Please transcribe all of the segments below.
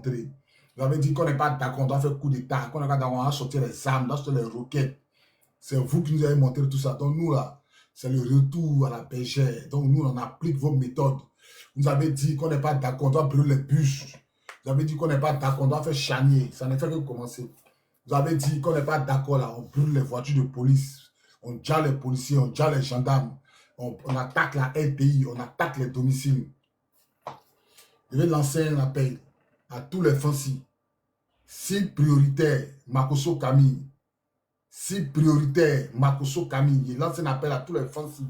montrer. Vous avez dit qu'on n'est pas d'accord, on doit faire coup d'État, qu'on n'est pas d'accord, on va sortir les armes, on doit sortir les roquettes. C'est vous qui nous avez montré tout ça. Donc nous, là, c'est le retour à la pêchère. Donc nous, on applique vos méthodes. Vous avez dit qu'on n'est pas d'accord, on doit brûler les bus. Vous avez dit qu'on n'est pas d'accord, on doit faire chanier. Ça ne fait que commencer. Vous avez dit qu'on n'est pas d'accord, là, on brûle les voitures de police. On tue les policiers, on tue les gendarmes. On attaque la LTI, on attaque les domiciles. Je vais lancer un appel à tous les Fancy. Si prioritaire, Makosso Camille. Si prioritaire, Makosso Camille. Je lance un appel à tous les Fancy.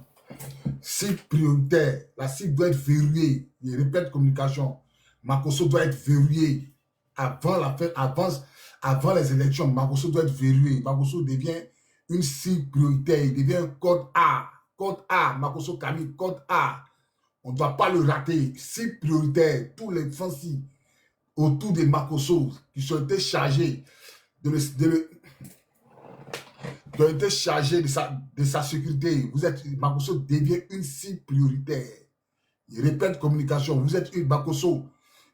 Si prioritaire, la cible doit être verrouillée. Je répète communication. Makosso doit être verrouillé avant la fin, avant les élections. Makosso doit être verrouillé. Makosso devient une cible prioritaire. Il devient code A. Code A. Makosso Camille, code A. On ne doit pas le rater. Cible prioritaire. Tous les Fancy autour de Makosso qui sont été chargés de sa sécurité. Makosso devient une cible prioritaire. Je répète communication. Vous êtes une Makosso.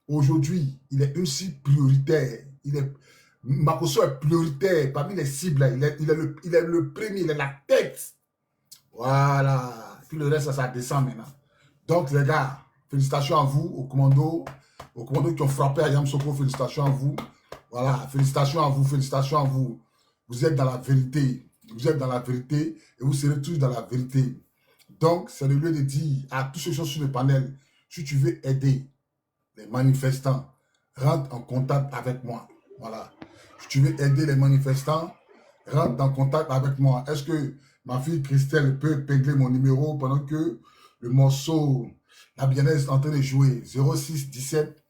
Aujourd'hui, il est une cible prioritaire. Makosso est prioritaire parmi les cibles. Il est le premier, il est la tête. Voilà. Puis le reste, ça descend maintenant. Donc, les gars, félicitations à vous, aux commandos qui ont frappé à Yamoussoukro. Félicitations à vous. Voilà. Félicitations à vous, félicitations à vous. Vous êtes dans la vérité. Vous êtes dans la vérité et vous serez tous dans la vérité. Donc, c'est le lieu de dire à tous ceux qui sont sur le panel, si tu veux aider les manifestants, rentre en contact avec moi. Voilà. Si tu veux aider les manifestants, rentre en contact avec moi. Est-ce que ma fille Christelle peut épingler mon numéro pendant que le morceau La Bien-Être est en train de jouer? 06 17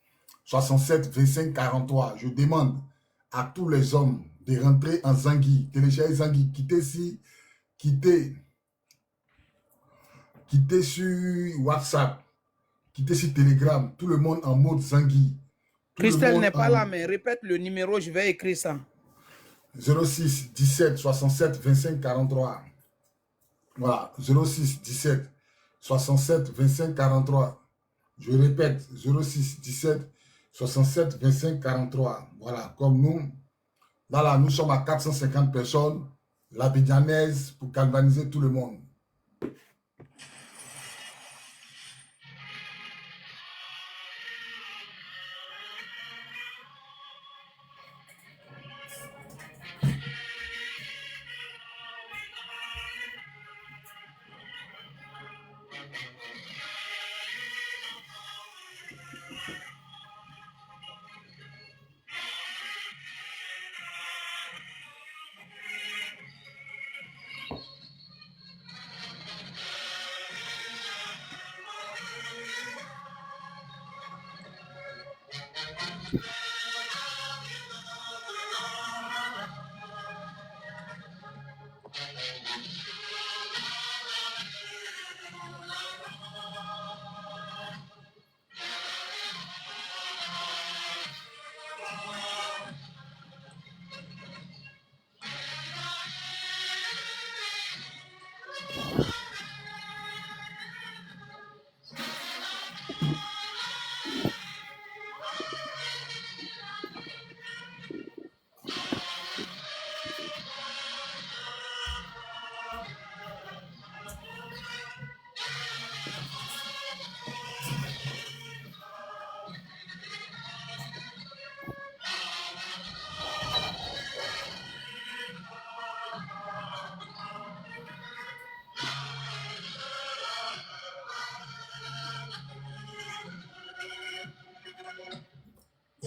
67 25 43. Je demande à tous les hommes de rentrer en Zangui, télécharger Zangui, quitter sur WhatsApp, quitter sur Telegram, tout le monde en mode Zangui. Christelle n'est pas là, mais répète le numéro, je vais écrire ça. 06 17 67 25 43. Voilà, 06 17 67 25 43. Je répète, 06 17 67 25 43. Voilà, comme nous, là, nous sommes à 450 personnes, la Bédianaise, pour galvaniser tout le monde.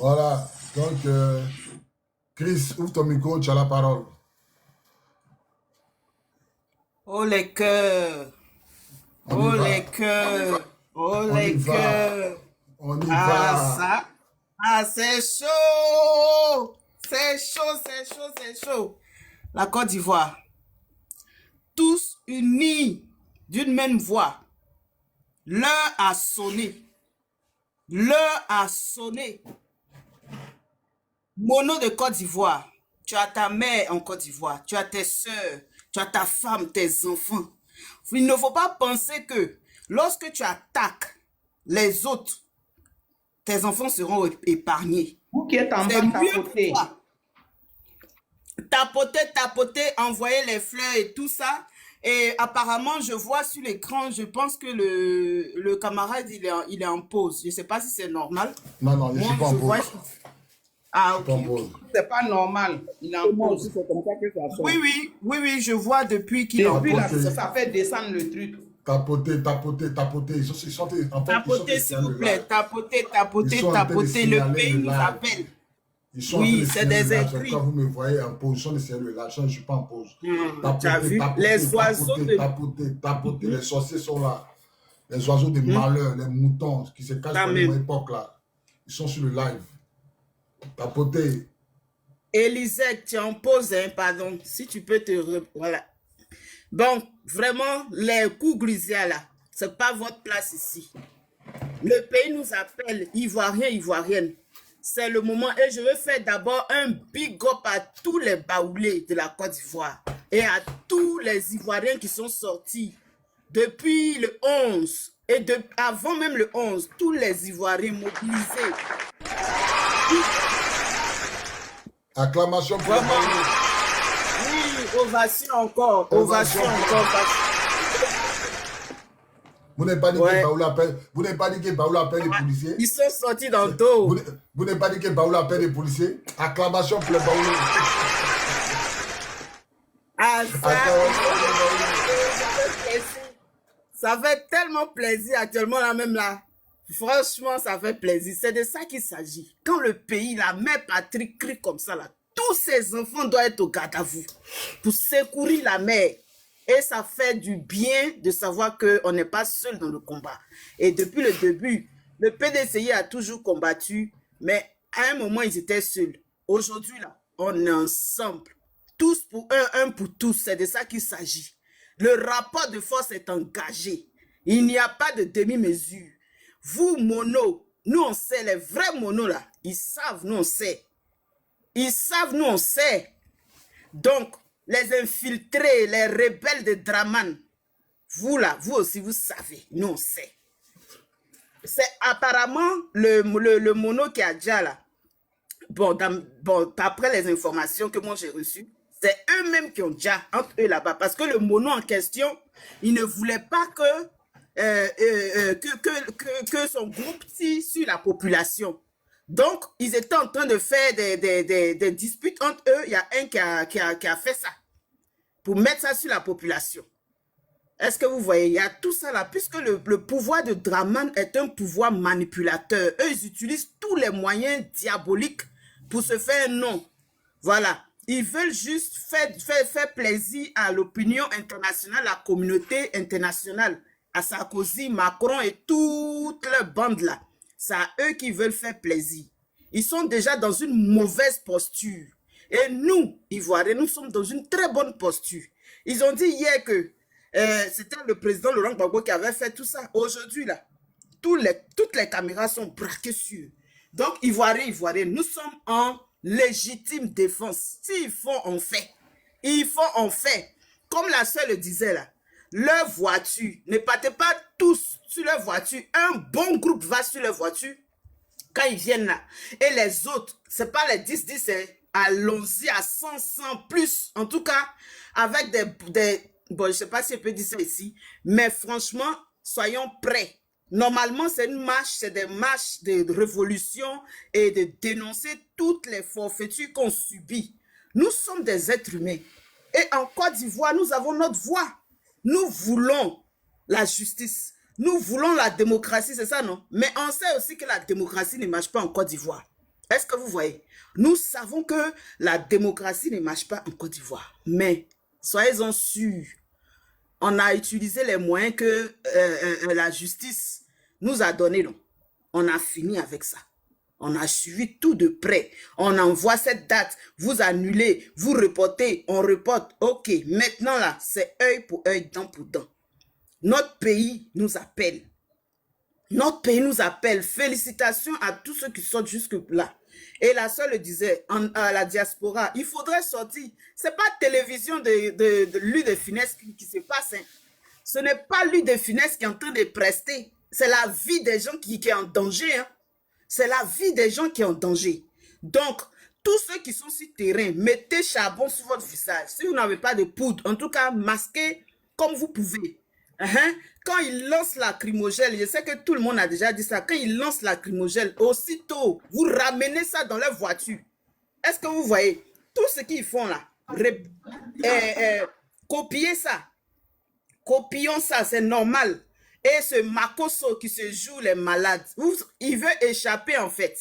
Voilà, donc, Chris, ouvre ton micro, tu as la parole. Oh les cœurs, oh les cœurs, oh les cœurs. On y va. Ça, c'est chaud, c'est chaud, c'est chaud, c'est chaud. La Côte d'Ivoire, tous unis d'une même voix. L'heure a sonné. L'heure a sonné. Mono de Côte d'Ivoire, tu as ta mère en Côte d'Ivoire, tu as tes soeurs, tu as ta femme, tes enfants. Il ne faut pas penser que lorsque tu attaques les autres, tes enfants seront épargnés. Vous qui êtes en C'est bas, mieux pour tapotez. toi. Tapoter, tapoter, envoyer les fleurs et tout ça. Et apparemment, je vois sur l'écran, je pense que le camarade, il est en pause. Je ne sais pas si c'est normal. Non, non, je ne Moi, suis pas en je pause. vois. Je Ah, suis ok, pas en ok. pause. C'est pas normal. Il est en Moi aussi, pause. c'est comme ça que ça fait. Oui, je vois depuis qu'il est en Depuis pause. là, Tapoter. ça fait descendre le truc. Tapoter, tapoter, tapoter. En fait, ils sont en train Tapoter, de s'il signaler vous le plaît. live. Tapoter, Ils tapoter, sont en train de tapoter. Le signaler pays le nous live. appelle. Ils sont en train Oui, de c'est signaler des le live. Quand écrits. vous me voyez en pause, ils sont en train de signaler le live. Je ne suis pas en pause. Tu as Tapoter, vu? Les tapoter, oiseaux tapoter, de... tapoter, tapoter. Les sorciers sont là. Les oiseaux de malheur, les moutons qui se cachent Quand dans les même. époques là. Ils sont sur le live. Tapoter. Élisette, tu es en pause, hein, pardon. Si tu peux te... Voilà. Bon, vraiment, les coups grisiers là, c'est pas votre place ici. Le pays nous appelle, Ivoiriens, Ivoiriennes. C'est le moment et je veux faire d'abord un big up à tous les baoulés de la Côte d'Ivoire et à tous les Ivoiriens qui sont sortis depuis le 11 et avant même le 11, tous les Ivoiriens mobilisés. Acclamation pour les Vraiment. baoulés. Oui, ovation encore, ovation encore. Vous n'avez pas dit Ouais. que Baoula appelle, vous n'avez pas dit que Baoula appelle les policiers. Ils sont sortis dans le dos. Vous n'avez pas dit que Baoula appelle les policiers. Acclamation pour les baoulés. Ah, Acclamation pour les baoulés. ça fait tellement plaisir actuellement là même là. Franchement, ça fait plaisir. C'est de ça qu'il s'agit. Quand le pays, la mère patrie crie comme ça là, tous ces enfants doivent être au garde à vous pour secourir la mère. Et ça fait du bien de savoir qu'on n'est pas seul dans le combat. Et depuis le début, le PDCI a toujours combattu, mais à un moment, ils étaient seuls. Aujourd'hui, là, on est ensemble. Tous pour un pour tous. C'est de ça qu'il s'agit. Le rapport de force est engagé. Il n'y a pas de demi-mesure. Vous, mono, nous, on sait, les vrais monos, là, ils savent, nous, on sait. Ils savent, nous, on sait. Donc, les infiltrés, les rebelles de Draman, vous là, vous aussi, vous savez, nous on sait. C'est apparemment le mono qui a déjà là. Bon, d'après les informations que moi j'ai reçues, c'est eux-mêmes qui ont déjà entre eux là-bas. Parce que le mono en question, il ne voulait pas que son groupe tire sur la population. Donc, ils étaient en train de faire des disputes entre eux. Il y a un qui a fait ça pour mettre ça sur la population. Est-ce que vous voyez? Il y a tout ça là, puisque le pouvoir de Draman est un pouvoir manipulateur. Eux, ils utilisent tous les moyens diaboliques pour se faire un nom. Voilà. Ils veulent juste faire plaisir à l'opinion internationale, à la communauté internationale, à Sarkozy, Macron et toute leur bande là. C'est à eux qui veulent faire plaisir. Ils sont déjà dans une mauvaise posture. Et nous, Ivoiriens, nous sommes dans une très bonne posture. Ils ont dit hier que c'était le président Laurent Gbagbo qui avait fait tout ça. Aujourd'hui, là, toutes les caméras sont braquées sur eux. Donc, Ivoiriens, nous sommes en légitime défense. S'ils font, on fait. Ils font, on fait. Comme la sœur le disait là, leur voiture, ne partez pas tous sur leur voiture. Un bon groupe va sur leur voiture quand ils viennent là. Et les autres, c'est pas les 10-10, allons-y à 100 plus. En tout cas, avec bon, je sais pas si je peux dire ça ici, mais franchement, soyons prêts. Normalement, c'est une marche, c'est des marches de révolution et de dénoncer toutes les forfaitures qu'on subit. Nous sommes des êtres humains. Et en Côte d'Ivoire, nous avons notre voix. Nous voulons la justice. Nous voulons la démocratie, c'est ça, non? Mais on sait aussi que la démocratie ne marche pas en Côte d'Ivoire. Est-ce que vous voyez? Nous savons que la démocratie ne marche pas en Côte d'Ivoire. Mais, soyez-en sûrs, on a utilisé les moyens que la justice nous a donnés. Non? On a fini avec ça. On a suivi tout de près. On envoie cette date, vous annulez, vous reportez, on reporte. Ok, maintenant là, c'est œil pour œil, dent pour dent. Notre pays nous appelle. Notre pays nous appelle. Félicitations à tous ceux qui sortent jusque-là. Et la sœur le disait, à la diaspora, il faudrait sortir. Ce n'est pas télévision de Louis de Funès qui se passe. Hein. Ce n'est pas Louis de Funès qui est en train de prester. C'est la vie des gens qui est en danger. Hein. C'est la vie des gens qui est en danger. Donc, tous ceux qui sont sur terrain, mettez charbon sur votre visage. Si vous n'avez pas de poudre, en tout cas, masquez comme vous pouvez. Quand ils lancent la lacrymogène, je sais que tout le monde a déjà dit ça, quand ils lancent la lacrymogène, aussitôt, vous ramenez ça dans leur voiture. Est-ce que vous voyez tout ce qu'ils font là? Copiez ça. Copions ça, c'est normal. Et ce Makosso qui se joue les malades, il veut échapper en fait.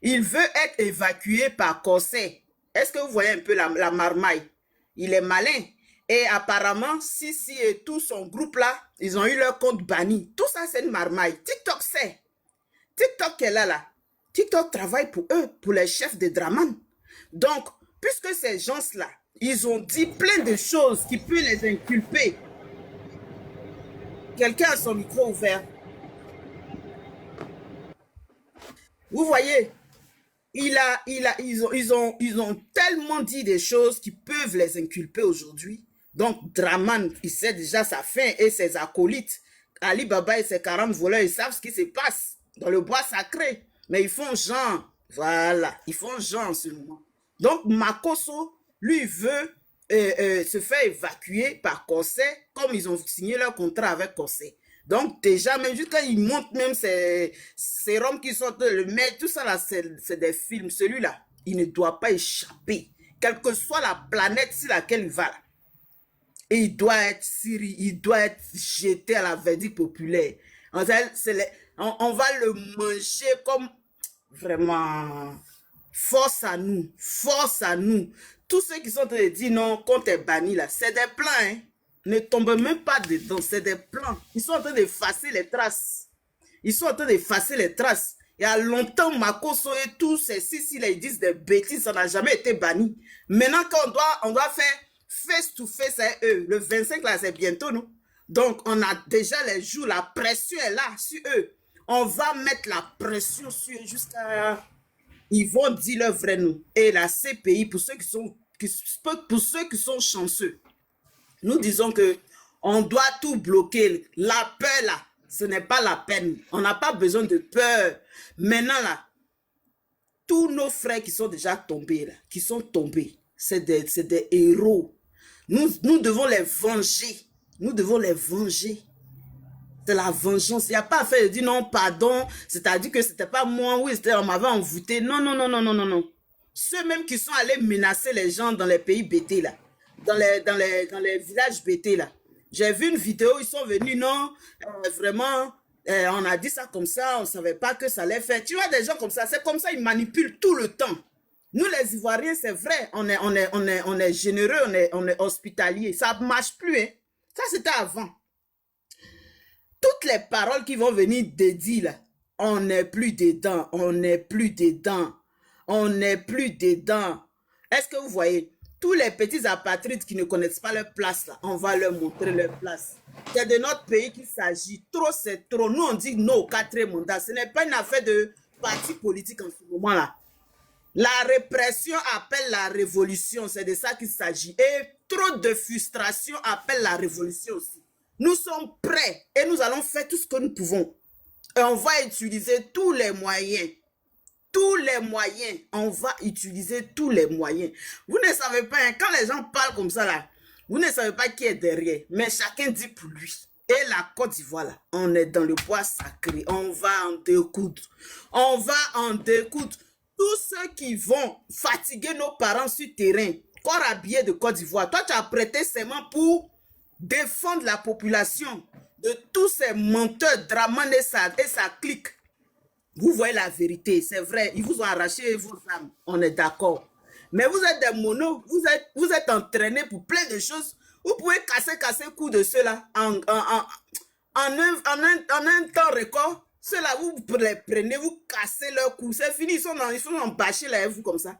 Il veut être évacué par Corset. Est-ce que vous voyez un peu la marmaille? Il est malin. Et apparemment, Sisi et tout son groupe là, ils ont eu leur compte banni. Tout ça, c'est une marmaille. TikTok sait. TikTok est là. TikTok travaille pour eux, pour les chefs de Draman. Donc, puisque ces gens-là, ils ont dit plein de choses qui peuvent les inculper. Quelqu'un a son micro ouvert. Vous voyez, ils ont tellement dit des choses qui peuvent les inculper aujourd'hui. Donc, Draman, il sait déjà sa fin et ses acolytes. Ali Baba et ses 40 voleurs, ils savent ce qui se passe dans le bois sacré. Mais ils font genre. Voilà, ils font genre en ce moment. Donc, Makosso, lui, veut se faire évacuer par Corset, comme ils ont signé leur contrat avec Corset. Donc, déjà, même juste quand ils montent même ces sérums qui sont le mettre, tout ça là, c'est des films. Celui-là, il ne doit pas échapper. Quelle que soit la planète sur laquelle il va là. Et il doit être siri, il doit être jeté à la verdict populaire. On va le manger comme vraiment force à nous, force à nous. Tous ceux qui sont en train de dire non, compte est banni là, c'est des plans, hein. Ne tombez même pas dedans, c'est des plans. Ils sont en train d'effacer les traces. Ils sont en train d'effacer les traces. Il y a longtemps, Makosso et tous ces Sisi là, ils disent des bêtises, ça n'a jamais été banni. Maintenant, quand on doit faire face to face avec eux, le 25 là, c'est bientôt, non? Donc, on a déjà les jours, la pression est là sur eux. On va mettre la pression sur eux jusqu'à... Ils vont dire leur vrai nom. Et la CPI, pour ceux qui sont chanceux, nous disons que on doit tout bloquer. La peur là, ce n'est pas la peine. On n'a pas besoin de peur. Maintenant là, tous nos frères qui sont déjà tombés là, qui sont tombés, c'est des héros. Nous devons les venger. Nous devons les venger. C'est la vengeance. Il n'y a pas à faire de dire non, pardon, c'est-à-dire que c'était pas moi, oui, on m'avait envoûté. Non, non, non, non, non, non, non. Ceux même qui sont allés menacer les gens dans les pays BT là, dans les villages BT là. J'ai vu une vidéo, ils sont venus, non, vraiment, on a dit ça comme ça, on ne savait pas que ça allait faire. Tu vois des gens comme ça, c'est comme ça, ils manipulent tout le temps. Nous les Ivoiriens, c'est vrai, on est généreux, on est hospitalier. Ça ne marche plus, hein. Ça c'était avant. Toutes les paroles qui vont venir dédier là, on n'est plus dedans, on n'est plus dedans, on n'est plus dedans. Est-ce que vous voyez, tous les petits apatrides qui ne connaissent pas leur place là, on va leur montrer leur place. C'est de notre pays qu'il s'agit. Trop, c'est trop. Nous, on dit non au quatrième mandat. Ce n'est pas une affaire de parti politique en ce moment-là. La répression appelle la révolution. C'est de ça qu'il s'agit. Et trop de frustration appelle la révolution aussi. Nous sommes prêts et nous allons faire tout ce que nous pouvons. Et on va utiliser tous les moyens. Tous les moyens. On va utiliser tous les moyens. Vous ne savez pas, hein, quand les gens parlent comme ça, là, vous ne savez pas qui est derrière. Mais chacun dit pour lui. Et la Côte d'Ivoire, là, on est dans le bois sacré. On va en découdre. On va en découdre. Tous ceux qui vont fatiguer nos parents sur terrain, corps habillé de Côte d'Ivoire, toi, tu as prêté serment pour défendre la population de tous ces menteurs, Draman et sa clique. Vous voyez la vérité, c'est vrai, ils vous ont arraché vos âmes, on est d'accord. Mais vous êtes des monos, vous êtes entraînés pour plein de choses. Vous pouvez casser le cou de ceux-là en un temps record. Ceux-là, vous les prenez, vous cassez leur cou. C'est fini, ils sont embâchés là, vous comme ça.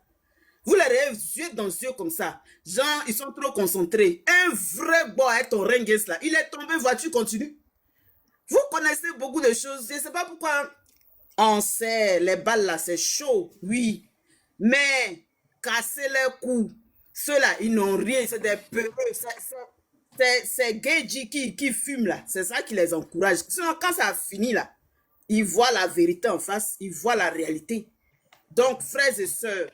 Vous les regardez yeux dans les yeux comme ça. Genre, ils sont trop concentrés. Un vrai boy est ton rengues là. Il est tombé, voiture continue. Vous connaissez beaucoup de choses. Je ne sais pas pourquoi. On sait, les balles là, c'est chaud, oui. Mais, casser leur cou. Ceux-là, ils n'ont rien. C'est des peureux. C'est Geji qui fume là. C'est ça qui les encourage. Sinon, quand ça finit là, ils voient la vérité en face. Ils voient la réalité. Donc, frères et sœurs,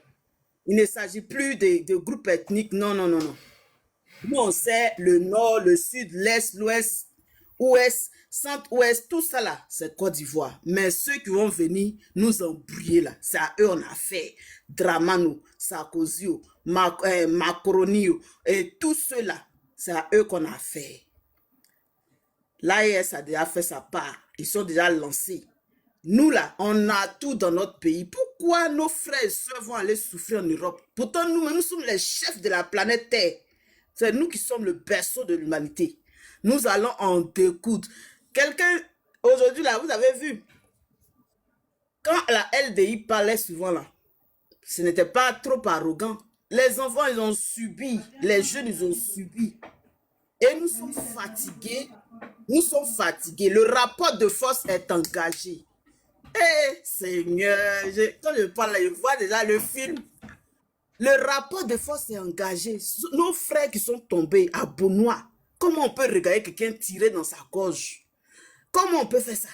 il ne s'agit plus de groupes ethniques. Non, non, non, non. Nous, on sait le nord, le sud, l'est, l'ouest, ouest, centre-ouest, tout ça là, c'est Côte d'Ivoire. Mais ceux qui vont venir nous embrouiller là, c'est à eux on a fait. Dramano, Sarkozy, Macroni, et tous ceux-là, c'est à eux qu'on a fait. L'AES a déjà fait sa part. Ils sont déjà lancés. Nous là, on a tout dans notre pays. Pourquoi nos frères et sœurs vont aller souffrir en Europe? Pourtant, nous sommes les chefs de la planète Terre. C'est nous qui sommes le berceau de l'humanité. Nous allons en découdre. Quelqu'un, aujourd'hui là, vous avez vu, quand la LDI parlait souvent là, ce n'était pas trop arrogant. Les enfants, ils ont subi. Les jeunes, ils ont subi. Et nous sommes fatigués. Nous sommes fatigués. Le rapport de force est engagé. Eh, Seigneur, quand je parle, je vois déjà le film. Le rapport de force est engagé. Nos frères qui sont tombés à Benoît, comment on peut regarder quelqu'un tirer dans sa gorge? Comment on peut faire ça?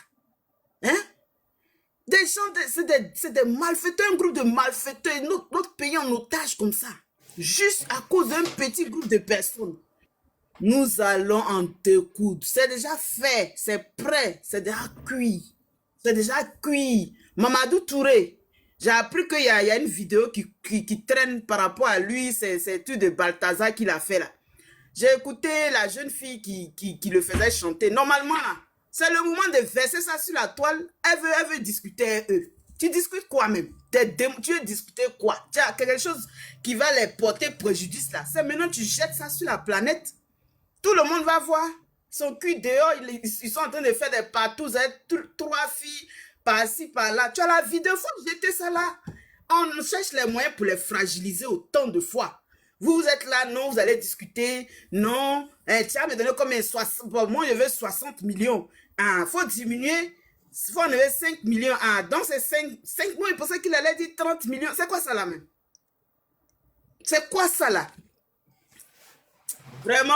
Hein? Des gens, c'est des malfaiteurs, un groupe de malfaiteurs, notre pays en otage comme ça. Juste à cause d'un petit groupe de personnes. Nous allons en découdre. C'est déjà fait, c'est prêt, c'est déjà cuit. C'est déjà cuit. Mamadou Touré, j'ai appris qu'il y a une vidéo qui traîne par rapport à lui, c'est tout de Balthazar qu'il a fait là. J'ai écouté la jeune fille qui le faisait chanter. Normalement là, c'est le moment de verser ça sur la toile. Elle veut discuter avec eux. Tu discutes quoi même? Tu veux discuter quoi? Tu as quelque chose qui va les porter préjudice là. C'est maintenant tu jettes ça sur la planète. Tout le monde va voir. Son cul dehors, ils sont en train de faire des patous, trois filles par-ci, par-là. Tu as la vidéo, il faut jeter ça là. On cherche les moyens pour les fragiliser autant de fois. Vous êtes là, non, vous allez discuter, non. Tu vas me donner combien? Moi, je veux 60 millions. Il faut diminuer, il faut enlever 5 millions. Donc, c'est 5 mois, il pensait qu'il allait dire 30 millions. C'est quoi ça là même? C'est quoi ça là? Vraiment,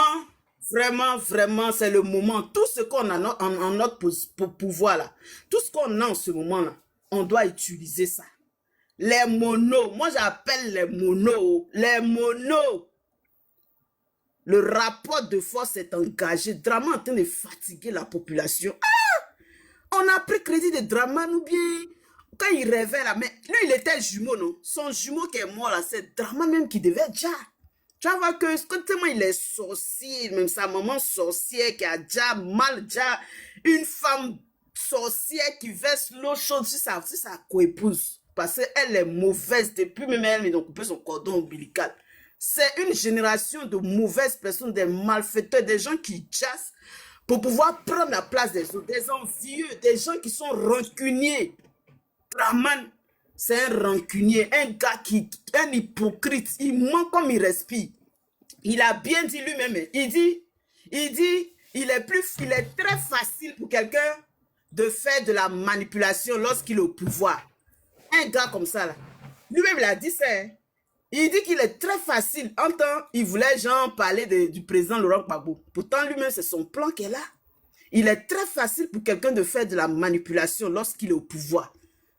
vraiment, vraiment, c'est le moment. Tout ce qu'on a en notre pouvoir là, tout ce qu'on a en ce moment là, on doit utiliser ça. Les monos, moi j'appelle les monos, les monos. Le rapport de force est engagé. Draman est en train de fatiguer la population. On a pris crédit de Draman ou bien quand il rêvait là, mais lui il était jumeau, non? Son jumeau qui est mort là, c'est Draman même qui devait déjà. Tu vas voir que quand il est sorcier, même sa maman sorcière qui a déjà mal, déjà une femme sorcière qui verse l'eau chaude sur sa coépouse. Parce qu'elle est mauvaise depuis même elle, ils ont coupé son cordon ombilical. C'est une génération de mauvaises personnes, des malfaiteurs, des gens qui chassent pour pouvoir prendre la place des autres, des envieux, des gens qui sont rancuniers. Draman, c'est un rancunier, un gars un hypocrite, il ment comme il respire. Il a bien dit lui-même, il dit, il est très facile pour quelqu'un de faire de la manipulation lorsqu'il est au pouvoir. Un gars comme ça, là, lui-même, il a dit ça. Hein. Il dit qu'il est très facile. En temps, il voulait genre parler du président Laurent Gbagbo. Pourtant, lui-même, c'est son plan qu'il est là. Il est très facile pour quelqu'un de faire de la manipulation lorsqu'il est au pouvoir.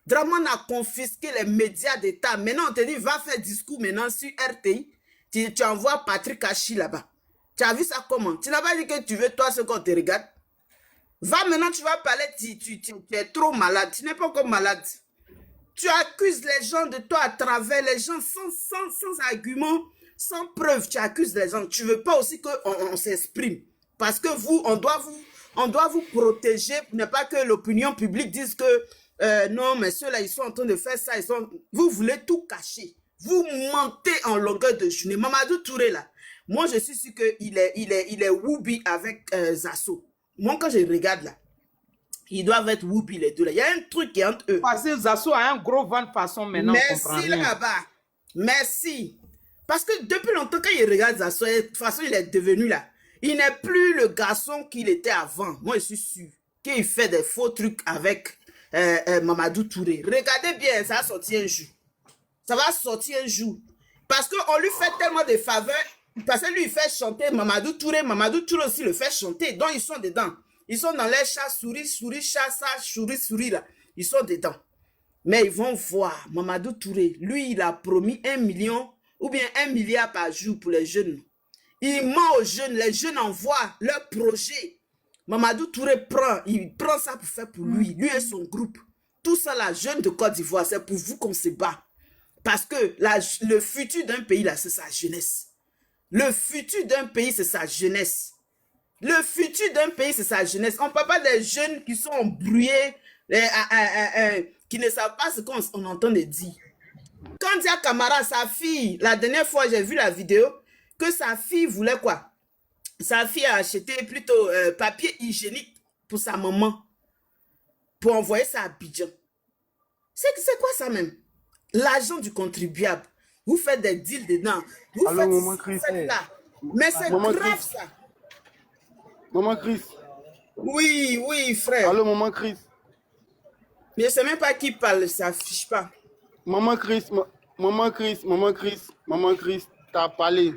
Draman a confisqué les médias d'État. Maintenant, on te dit, va faire discours maintenant sur RTI. Tu envoies Patrick Hachi là-bas. Tu as vu ça comment? Tu n'as pas dit que tu veux toi ce qu'on te regarde. Va maintenant, tu vas parler, tu es trop malade. Tu n'es pas encore malade. Tu accuses les gens de toi à travers les gens sans argument, sans preuve. Tu accuses les gens. Tu ne veux pas aussi qu'on s'exprime. Parce que on doit vous protéger pour ne pas que l'opinion publique dise que non, mais ceux-là, ils sont en train de faire ça. Vous voulez tout cacher. Vous mentez en longueur de journée. Mamadou Touré, là, moi, je suis sûr qu'il est Woubi avec Zasso. Moi, quand je regarde, là, ils doivent être Woubi, les deux, là. Il y a un truc qui est entre eux. Parce que Zasso a un gros vent de façon maintenant. Merci, là-bas. Merci. Parce que depuis longtemps, quand il regarde Zasso, de toute façon, il est devenu, là. Il n'est plus le garçon qu'il était avant. Moi, je suis sûr qu'il fait des faux trucs avec Mamadou Touré. Regardez bien, ça va sortir un jour. Ça va sortir un jour. Parce qu'on lui fait tellement de faveurs. Parce que lui, il fait chanter Mamadou Touré. Mamadou Touré aussi le fait chanter. Donc, ils sont dedans. Ils sont dans les chats, souris, chat, ça, souris, là. Ils sont dedans. Mais ils vont voir, Mamadou Touré, lui, il a promis 1 million ou bien 1 milliard par jour pour les jeunes. Il ment aux jeunes, les jeunes envoient leur projet. Mamadou Touré il prend ça pour faire pour lui et son groupe. Tout ça, la jeune de Côte d'Ivoire, c'est pour vous qu'on se bat. Parce que le futur d'un pays, là, c'est sa jeunesse. Le futur d'un pays, c'est sa jeunesse. Le futur d'un pays, c'est sa jeunesse. On ne parle pas des jeunes qui sont embrouillés, qui ne savent pas ce qu'on entend de dire. Quand Dia Camara, sa fille, la dernière fois, j'ai vu la vidéo, que sa fille voulait quoi? Sa fille a acheté plutôt papier hygiénique pour sa maman, pour envoyer ça à Abidjan. C'est quoi ça même? L'argent du contribuable. Vous faites des deals dedans. Vous Allô, faites maman Chris. là. Mais c'est Maman grave Chris. ça. Maman Chris. Oui, oui, frère. Allô, maman Chris. Mais je ne sais même pas qui parle, ça affiche pas. Maman Chris. Maman Chris. Maman Chris. Maman Chris. T'as parlé.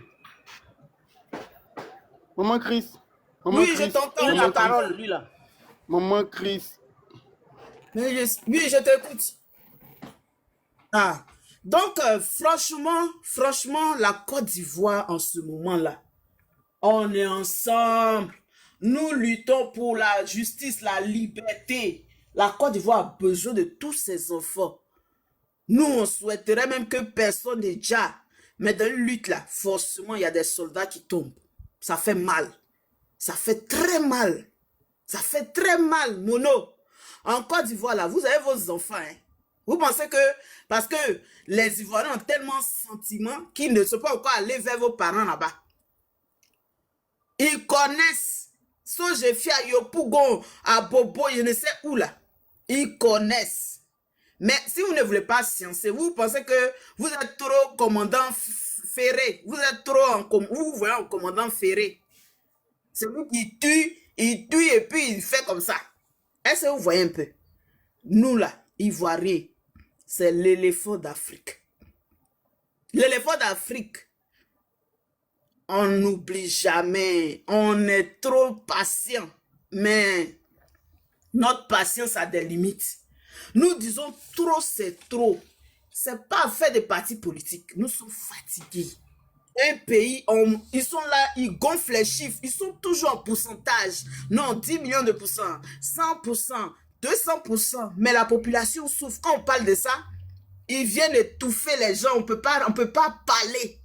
Maman Chris. Maman Oui, Chris. je t'entends Maman la Chris. parole, lui là. Maman Chris. Oui, je t'écoute. Ah. Donc, franchement, la Côte d'Ivoire en ce moment-là, on est ensemble. Nous luttons pour la justice, la liberté. La Côte d'Ivoire a besoin de tous ses enfants. Nous, on souhaiterait même que personne n'ait déjà. Mais dans une lutte là, forcément, il y a des soldats qui tombent. Ça fait mal. Ça fait très mal. Ça fait très mal, Mono. En Côte d'Ivoire, là, vous avez vos enfants. Hein. Vous pensez que, parce que les Ivoiriens ont tellement de sentiments qu'ils ne sont pas encore allés vers vos parents là-bas. Ils connaissent. Sojefia, Yopougon, Abobo, je ne sais où là. Ils connaissent. Mais si vous ne voulez pas sciencer, vous pensez que vous êtes trop commandant ferré. Vous êtes trop vous voyez un commandant ferré. C'est lui qui tue, il tue et puis il fait comme ça. Est-ce que vous voyez un peu? Nous là, Ivoiriens, c'est l'éléphant d'Afrique. L'éléphant d'Afrique, on n'oublie jamais. On est trop patient. Mais notre patience a des limites. Nous disons trop, c'est trop. C'est pas fait de partis politiques. Nous sommes fatigués. Un pays, ils sont là, ils gonflent les chiffres. Ils sont toujours en pourcentage. Non, 10 millions de pourcents, 100%, 200%. Mais la population souffre. Quand on parle de ça, ils viennent étouffer les gens. On peut pas parler.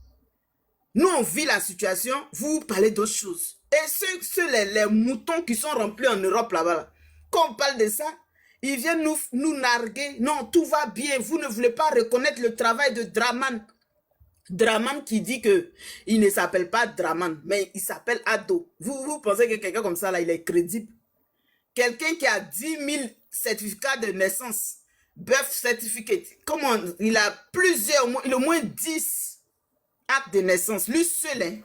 Nous, on vit la situation, vous parlez d'autres choses. Et les moutons qui sont remplis en Europe là-bas, là, quand on parle de ça, ils viennent nous narguer. Non, tout va bien. Vous ne voulez pas reconnaître le travail de Draman. Draman qui dit que il ne s'appelle pas Draman, mais il s'appelle Ado. Vous pensez que quelqu'un comme ça, là, il est crédible? Quelqu'un qui a 10 000 certificats de naissance, birth certificate, comment, il a plusieurs, il a au moins 10 acte de naissance, lui seul, hein?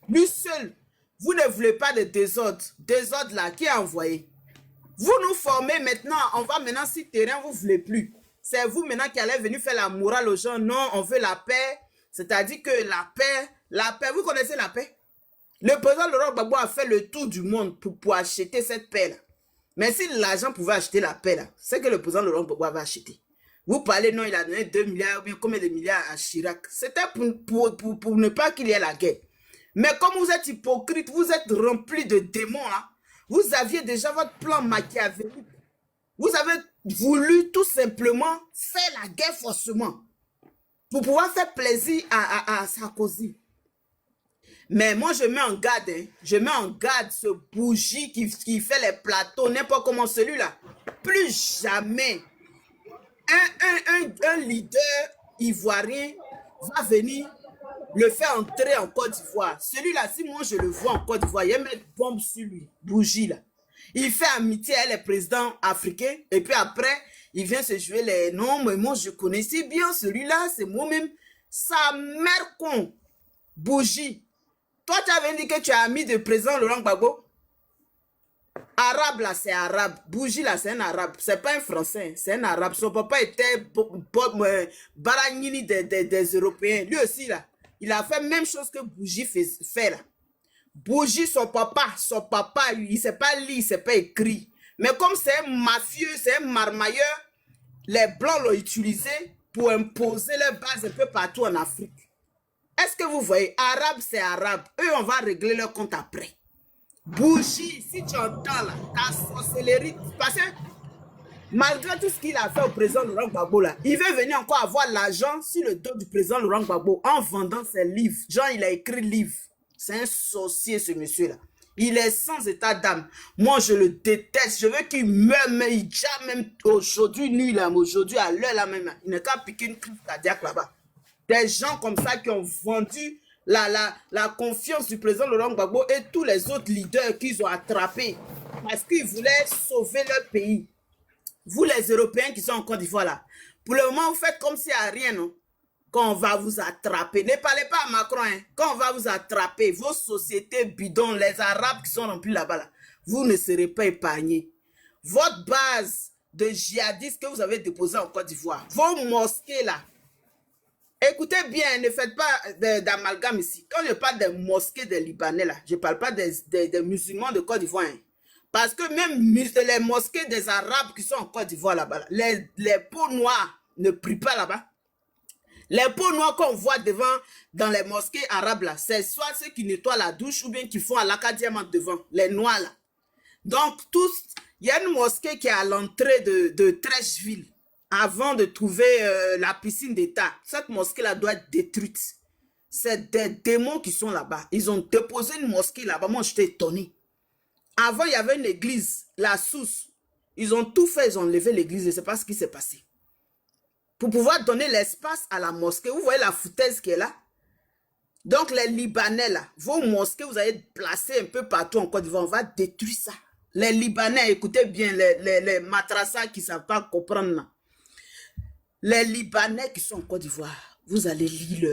Lui seul. Vous ne voulez pas de désordre. Désordre là, qui a envoyé? Vous nous formez maintenant, on va maintenant sur terrain, vous ne voulez plus. C'est vous maintenant qui allez venir faire la morale aux gens. Non, on veut la paix. C'est-à-dire que la paix, vous connaissez la paix? Le président Laurent Gbagbo a fait le tour du monde pour acheter cette paix-là. Mais si l'argent pouvait acheter la paix, là, c'est que le président Laurent Gbagbo avait acheté. Vous parlez, non, il a donné 2 milliards ou bien combien de milliards à Chirac. C'était pour ne pas qu'il y ait la guerre. Mais comme vous êtes hypocrite, vous êtes rempli de démons, là. Vous aviez déjà votre plan machiavélique. Vous avez voulu tout simplement faire la guerre forcément. Pour pouvoir faire plaisir à Sarkozy. Mais moi, je mets en garde, hein. Je mets en garde ce bougie qui fait les plateaux, n'importe comment celui-là. Plus jamais. Un leader ivoirien va venir le faire entrer en Côte d'Ivoire. Celui-là, si moi je le vois en Côte d'Ivoire, il va mettre bombe sur lui, bougie là. Il fait amitié avec les présidents africains et puis après, il vient se jouer les noms. Mais moi, je connaissais bien celui-là, c'est moi-même. Sa mère con, bougie. Toi, tu avais dit que tu es ami de président Laurent Gbagbo. Arabe là, c'est arabe. Bougie là, c'est un arabe. C'est pas un français, c'est un arabe. Son papa était Baragnini des Européens. Lui aussi là, il a fait la même chose que Bougie fait là. Bougie, son papa, il ne sait pas lire, il ne sait pas écrire. Mais comme c'est un mafieux, c'est un marmailleur, les Blancs l'ont utilisé pour imposer leur base un peu partout en Afrique. Est-ce que vous voyez, arabe, c'est arabe. Eux, on va régler leur compte après. Bougie, si tu entends là, ta sorcellerie, parce que malgré tout ce qu'il a fait au président Laurent Gbagbo là, il veut venir encore avoir l'argent sur le dos du président Laurent Gbagbo en vendant ses livres. Genre, il a écrit livre. C'est un sorcier, ce monsieur-là. Il est sans état d'âme. Moi, je le déteste. Je veux qu'il meure, mais il déjà même aujourd'hui, nuit là, aujourd'hui, à l'heure là même, il n'est qu'à piquer une crise cardiaque là-bas. Des gens comme ça qui ont vendu la confiance du président Laurent Gbagbo et tous les autres leaders qu'ils ont attrapés parce qu'ils voulaient sauver leur pays. Vous, les Européens qui sont en Côte d'Ivoire là, pour le moment, vous faites comme s'il n'y a rien, non? Quand on va vous attraper, ne parlez pas à Macron, hein. Quand on va vous attraper, vos sociétés bidons, les Arabes qui sont remplis là-bas, là, vous ne serez pas épargnés. Votre base de djihadistes que vous avez déposée en Côte d'Ivoire, vos mosquées là, écoutez bien, ne faites pas d'amalgame ici. Quand je parle des mosquées des Libanais là, je ne parle pas des musulmans de Côte d'Ivoire, hein. Parce que même les mosquées des Arabes qui sont en Côte d'Ivoire là-bas, là, les peaux noires ne prient pas là-bas. Les peaux noires qu'on voit devant dans les mosquées arabes là, c'est soit ceux qui nettoient la douche ou bien qui font à l'acadiamant devant, les noirs là. Donc tous, il y a une mosquée qui est à l'entrée de Trècheville avant de trouver la piscine d'État. Cette mosquée là doit être détruite. C'est des démons qui sont là-bas. Ils ont déposé une mosquée là-bas. Moi j'étais étonné. Avant il y avait une église, la Sousse. Ils ont tout fait, ils ont enlevé l'église. Je ne sais pas ce qui s'est passé. Pour pouvoir donner l'espace à la mosquée. Vous voyez la foutaise qui est là? Donc les Libanais là, vos mosquées, vous allez placer un peu partout en Côte d'Ivoire, on va détruire ça. Les Libanais, écoutez bien, les matrassas qui ne savent pas comprendre là. Les Libanais qui sont en Côte d'Ivoire, vous allez lire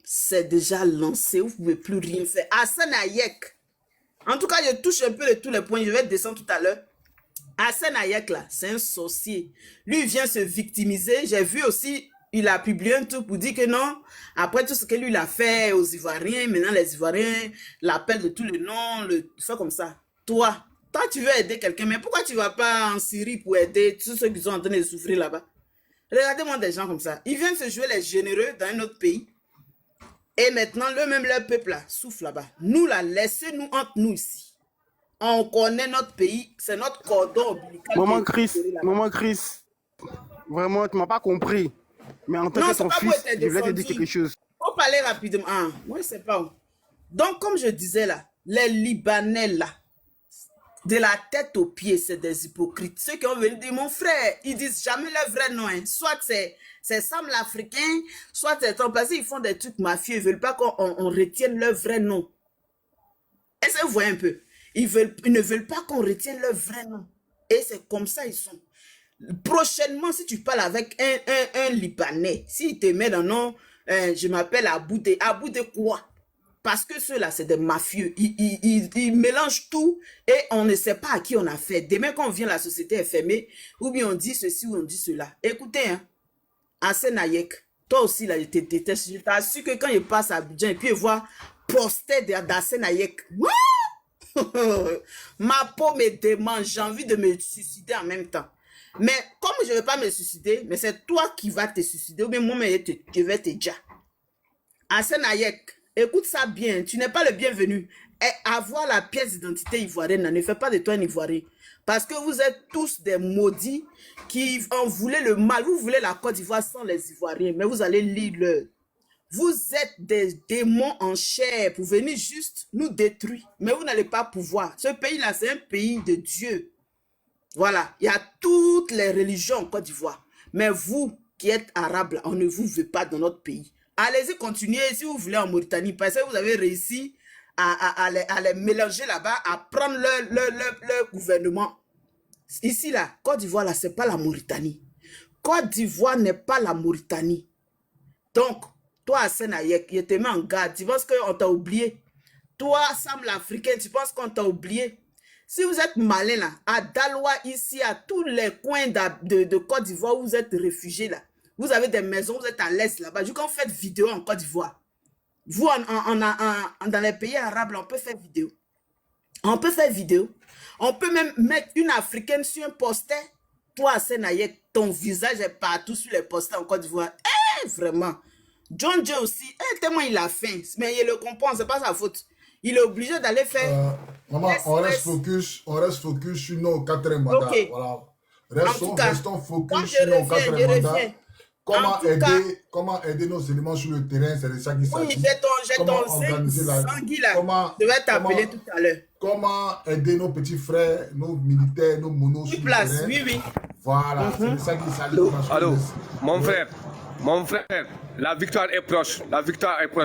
c'est déjà lancé, vous ne pouvez plus rien faire. Hassan Hayek, en tout cas je touche un peu de tous les points, je vais descendre tout à l'heure. Hassan Hayek là, c'est un sorcier. Lui, il vient se victimiser. J'ai vu aussi, il a publié un truc pour dire que non, après tout ce que lui il a fait aux Ivoiriens, maintenant les Ivoiriens l'appellent de tous les noms, le fait comme ça. Toi, tu veux aider quelqu'un, mais pourquoi tu ne vas pas en Syrie pour aider tous ceux qui sont en train de souffrir là-bas? Regardez-moi des gens comme ça. Ils viennent se jouer les généreux dans un autre pays. Et maintenant, eux-mêmes, leur peuple là, souffre là-bas. Nous là, laissez-nous entre nous ici. On connaît notre pays, c'est notre cordon ombilical. Maman Chris, vraiment, tu ne m'as pas compris. Mais en tant que ton fils, je voulais te dire quelque chose. Faut parler rapidement. Ah, moi, je sais pas. Donc, comme je disais là, les Libanais là, de la tête aux pieds, c'est des hypocrites. Ceux qui ont venu dire, mon frère, ils disent jamais leur vrai nom. Hein. Soit c'est Sam l'Africain, soit c'est ton passé, ils font des trucs mafieux. Ils ne veulent pas qu'on retienne leur vrai nom. Est-ce que vous voyez un peu? Ils ne veulent pas qu'on retienne leur vrai nom. Et c'est comme ça ils sont. Prochainement, si tu parles avec un Libanais, s'il te met dans nom, je m'appelle Aboudé. Aboudé quoi? Parce que ceux-là, c'est des mafieux. Ils mélangent tout et on ne sait pas à qui on a fait. Demain, quand on vient, la société est fermée, ou bien on dit ceci ou on dit cela. Écoutez, hein, Hassan Hayek, toi aussi, là, je te déteste. Je t'assure que quand je passe à Abidjan et puis je vois poster d'Hassan Hayek, ma peau me démange, j'ai envie de me suicider en même temps. Mais comme je ne vais pas me suicider, mais c'est toi qui vas te suicider, ou bien moi, je vais te dire. Hassan Hayek, écoute ça bien, tu n'es pas le bienvenu. Et avoir la pièce d'identité ivoirienne ne fait pas de toi un Ivoirien. Parce que vous êtes tous des maudits qui en voulaient le mal. Vous voulez la Côte d'Ivoire sans les Ivoiriens, mais vous allez lire le... Vous êtes des démons en chair pour venir juste nous détruire. Mais vous n'allez pas pouvoir. Ce pays-là, c'est un pays de Dieu. Voilà. Il y a toutes les religions en Côte d'Ivoire. Mais vous qui êtes arabes, là, on ne vous veut pas dans notre pays. Allez-y, continuez si vous voulez en Mauritanie. Parce que vous avez réussi à les mélanger là-bas, à prendre leur gouvernement. Ici, là, Côte d'Ivoire, là, ce n'est pas la Mauritanie. Côte d'Ivoire n'est pas la Mauritanie. Donc, toi, Hassan Hayek, je te mets en garde. Tu penses qu'on t'a oublié? Toi, Sam l'Africain, tu penses qu'on t'a oublié? Si vous êtes malin, là, à Daloa, ici, à tous les coins de Côte d'Ivoire où vous êtes réfugiés, là, vous avez des maisons, vous êtes à l'est, là-bas. Du coup, on fait vidéo en Côte d'Ivoire. Vous, dans les pays arabes, là, on peut faire vidéo. On peut faire vidéo. On peut même mettre une Africaine sur un poster toi, Sénayek, ton visage est partout sur les posters en Côte d'Ivoire. Eh, vraiment. John Joe aussi, tellement il a faim. Mais il le comprend, c'est pas sa faute. Il est obligé d'aller faire... maman, on reste focus sur nos 4 mandats. Okay. Voilà. Restons focus sur nos 4 mandats. Comment aider nos éléments sur le terrain, c'est de ça qu'il s'agit. Oui, j'ai ton Sangui là. Je vais t'appeler tout à l'heure. Comment aider nos petits frères, nos militaires, nos monos sur le terrain. Oui. Voilà, c'est de ça qu'il s'agit. Allô, mon frère, la victoire est proche.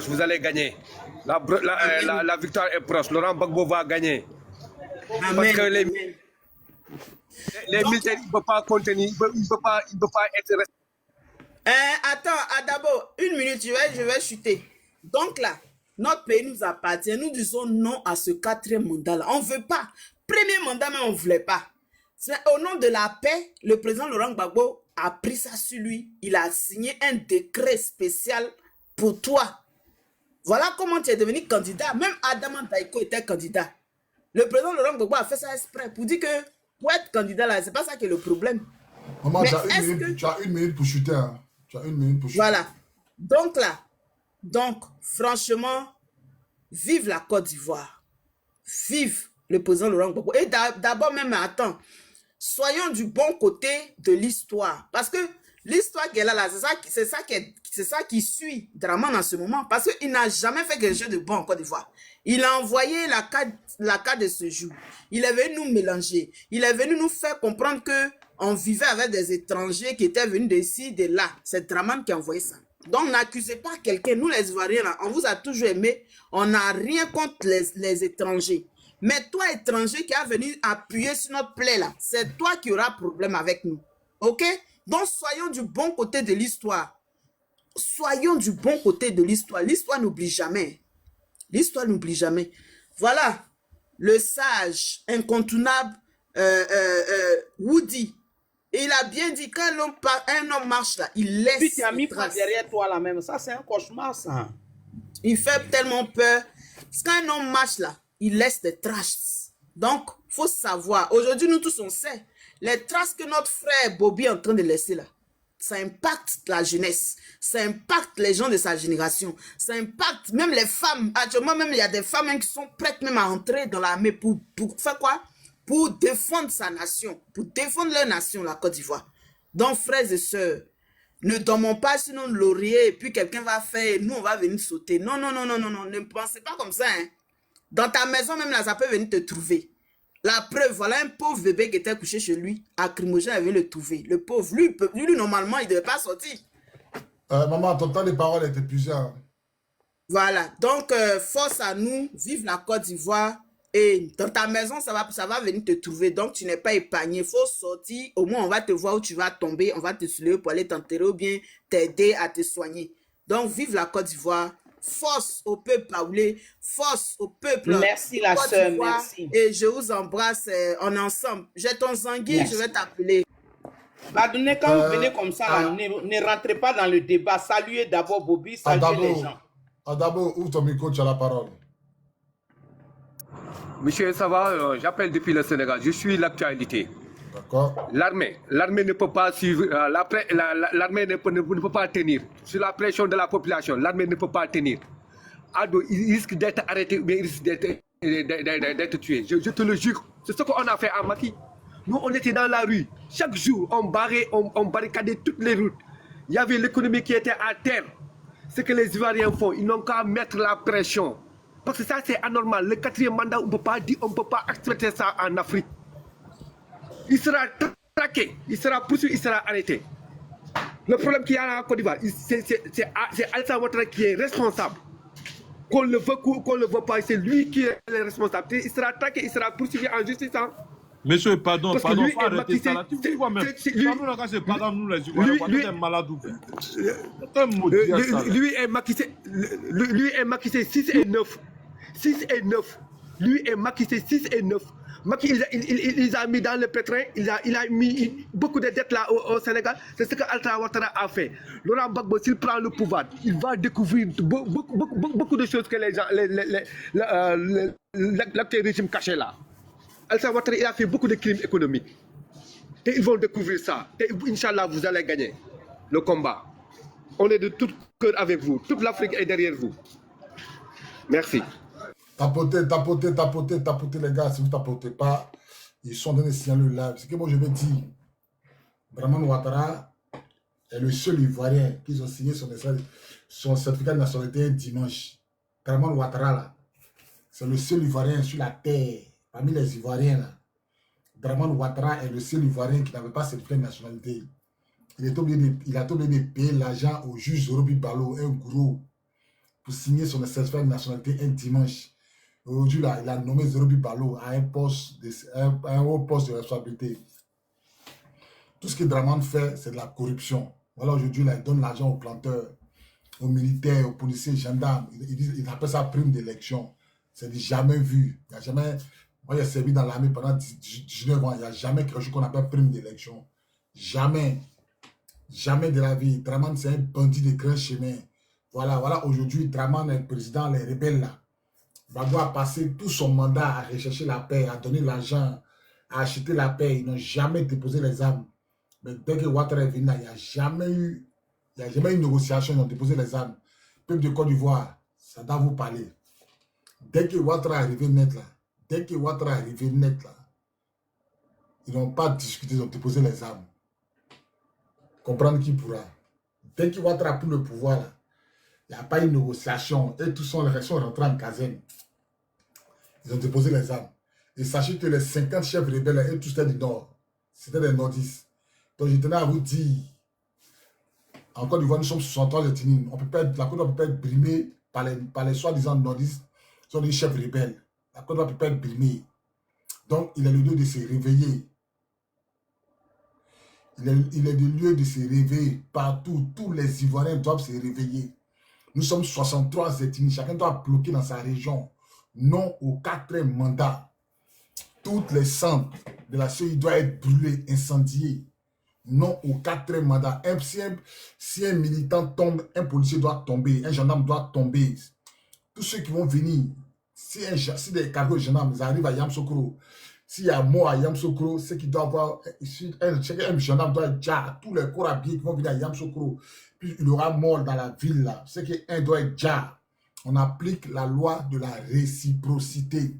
Vous allez gagner. La victoire est proche. Laurent Gbagbo va gagner. Amen. Parce que les militaires, ils ne peuvent pas contenir, ils ne peuvent pas être... Attends, d'abord, une minute, je vais chuter. Donc là, notre pays nous appartient. Nous disons non à ce 4e mandat-là. On ne veut pas. Premier mandat, mais on ne voulait pas. Au nom de la paix, le président Laurent Gbagbo a pris ça sur lui. Il a signé un décret spécial pour toi. Voilà comment tu es devenu candidat. Même Adama Daiko était candidat. Le président Laurent Gbagbo a fait ça exprès pour dire que pour être candidat là, c'est pas ça qui est le problème. Maman, tu as une minute pour chuter. Hein. Tu as une minute pour chuter. Voilà. Donc, franchement, vive la Côte d'Ivoire. Vive le président Laurent Gbagbo. Et d'abord même, attends, soyons du bon côté de l'histoire. Parce que l'histoire qu'elle a là, c'est ça qui suit Dramane en ce moment. Parce qu'il n'a jamais fait quelque chose de bon en Côte d'Ivoire. Il a envoyé la carte de ce jour. Il est venu nous mélanger. Il est venu nous faire comprendre que on vivait avec des étrangers qui étaient venus d'ici, de là. C'est Dramane qui a envoyé ça. Donc, n'accusez pas quelqu'un. Nous, les Ivoiriens, là, on vous a toujours aimé. On n'a rien contre les étrangers. Mais toi, étranger qui a venu appuyer sur notre plaie, là, c'est toi qui auras problème avec nous. OK? Donc, soyons du bon côté de l'histoire. Soyons du bon côté de l'histoire. L'histoire n'oublie jamais. L'histoire n'oublie jamais. Voilà. Le sage, incontournable, Woody. Et il a bien dit, quand un homme marche là, il laisse. Puis tu as mis derrière toi là même. Ça, c'est un cauchemar, ça. Il fait tellement peur. Parce qu'un homme marche là, il laisse des traces. Donc, il faut savoir. Aujourd'hui, nous tous, on sait. Les traces que notre frère Bobby est en train de laisser là, ça impacte la jeunesse. Ça impacte les gens de sa génération. Ça impacte même les femmes. Actuellement, même, il y a des femmes hein, qui sont prêtes même à entrer dans l'armée pour faire quoi? Pour défendre sa nation, pour défendre leur nation, la Côte d'Ivoire. Donc, frères et sœurs, ne dormons pas sur nos lauriers et puis quelqu'un va faire, nous, on va venir sauter. Non, ne pensez pas comme ça. Hein. Dans ta maison, même là, ça peut venir te trouver. La preuve, voilà un pauvre bébé qui était couché chez lui, lacrymogène avait le trouver. Le pauvre, lui, normalement, il ne devait pas sortir. Maman, ton temps de parole est épuisé. Hein. Voilà, donc, force à nous, vive la Côte d'Ivoire. Et dans ta maison, ça va venir te trouver. Donc, tu n'es pas épargné. Il faut sortir. Au moins, on va te voir où tu vas tomber. On va te soulever pour aller t'enterrer ou bien t'aider à te soigner. Donc, vive la Côte d'Ivoire. Force au peuple paoulé. Force au peuple. Merci la sœur, merci. Et je vous embrasse en ensemble. J'ai ton Zangui, je vais t'appeler. Badouné, quand vous venez comme ça, là, ne rentrez pas dans le débat. Saluez d'abord Bobby, saluez les gens. Adabo, ouvre ton micro, tu as la parole. Monsieur, ça va, j'appelle depuis le Sénégal, je suis l'actualité. D'accord. L'armée ne peut pas suivre, l'armée ne peut pas tenir. Sur la pression de la population, l'armée ne peut pas tenir. Ado, il risque d'être arrêté ou bien il risque d'être tué. Je te le jure, c'est ce qu'on a fait à Maki. Nous, on était dans la rue. Chaque jour, on barricadait toutes les routes. Il y avait l'économie qui était à terre. Ce que les Ivoiriens font, ils n'ont qu'à mettre la pression. Parce que ça, c'est anormal. Le 4e mandat, on ne peut pas accepter ça en Afrique. Il sera traqué, il sera poursuivi, il sera arrêté. Le problème qu'il y a en Côte d'Ivoire, c'est Alassane Ouattara qui est responsable. Qu'on le veut ou qu'on ne le veut pas, c'est lui qui est le responsable. Il sera traqué, il sera poursuivi en justice. Hein. Monsieur, pardon, faut arrêter ça là. Tu vois même, c'est pas dans nous les Ivoiriens, on est malades ou lui est maquissé 6 et 9. 6 et 9. Lui est maquissé 6 et 9. Macky, il a mis dans le pétrin, il a mis beaucoup de dettes là au Sénégal. C'est ce que Alassane Ouattara a fait. Laurent Gbagbo, s'il prend le pouvoir, il va découvrir beaucoup de choses que les gens, l'actuel régime cachait là. Alassane Ouattara, il a fait beaucoup de crimes économiques. Ils vont découvrir ça. Inch'Allah, vous allez gagner le combat. On est de tout cœur avec vous. Toute l'Afrique est derrière vous. Merci. Tapotez, les gars. Si vous ne tapotez pas, ils sont dans les signaux live. Ce que moi je veux dire, Draman Ouattara est le seul Ivoirien qui ont signé son certificat de nationalité dimanche. Draman Ouattara, là, c'est le seul Ivoirien sur la terre, parmi les Ivoiriens. Là. Draman Ouattara est le seul Ivoirien qui n'avait pas certificat de nationalité. Il a obligé de payer l'argent au juge Zorobi Balo, un gros, pour signer son certificat de nationalité un dimanche. Aujourd'hui, là, il a nommé Zorobi Balo à un haut poste de responsabilité. Tout ce que Draman fait, c'est de la corruption. Voilà, aujourd'hui, là, il donne l'argent aux planteurs, aux militaires, aux policiers, aux gendarmes. Il appelle ça prime d'élection. C'est jamais vu. Il n'y a jamais... Moi, j'ai servi dans l'armée pendant 19 ans. Il n'y a jamais quelque chose qu'on appelle prime d'élection. Jamais. Jamais de la vie. Draman, c'est un bandit de grand chemin. Voilà, aujourd'hui, Draman est le président, les rebelles là. Gbagbo a passé tout son mandat à rechercher la paix, à donner l'argent, à acheter la paix. Ils n'ont jamais déposé les armes. Mais dès que Ouattara est venu, il n'y a jamais eu une négociation, ils ont déposé les armes. Peuple de Côte d'Ivoire, ça doit vous parler. Dès que Ouattara est arrivé net là, ils n'ont pas discuté, ils ont déposé les armes. Comprendre qui pourra. Dès que Ouattara a pris le pouvoir, là, il n'y a pas eu de négociation. Et tous sont rentrés en caserne. Ils ont déposé les armes. Et sachez que les 50 chefs rebelles, et tous étaient du Nord. C'était des nordistes. Donc je tenais à vous dire, en Côte d'Ivoire, nous sommes 63 ethnies. La Côte d'Ivoire ne peut pas être brimée par les soi-disant nordistes, qui sont des chefs rebelles. La Côte d'Ivoire ne peut pas être brimée. Donc il est le lieu de se réveiller. Il est le lieu de se réveiller partout. Tous les Ivoiriens doivent se réveiller. Nous sommes 63 ethnies. Chacun doit bloquer dans sa région. Non au 4e mandat. Toutes les centres de la CEI doivent être brûlés, incendiés. Non au 4e mandat. Si un militant tombe, un policier doit tomber. Un gendarme doit tomber. Tous ceux qui vont venir, si des cargos de gendarmes arrivent à Yamoussoukro, s'il y a mort à Yamoussoukro, c'est qu'il doit avoir, un gendarme doit être déjà, tous les corps habillés qui vont venir à Yamoussoukro, puis il aura mort dans la ville là, c'est qu'un doit être déjà. On applique la loi de la réciprocité.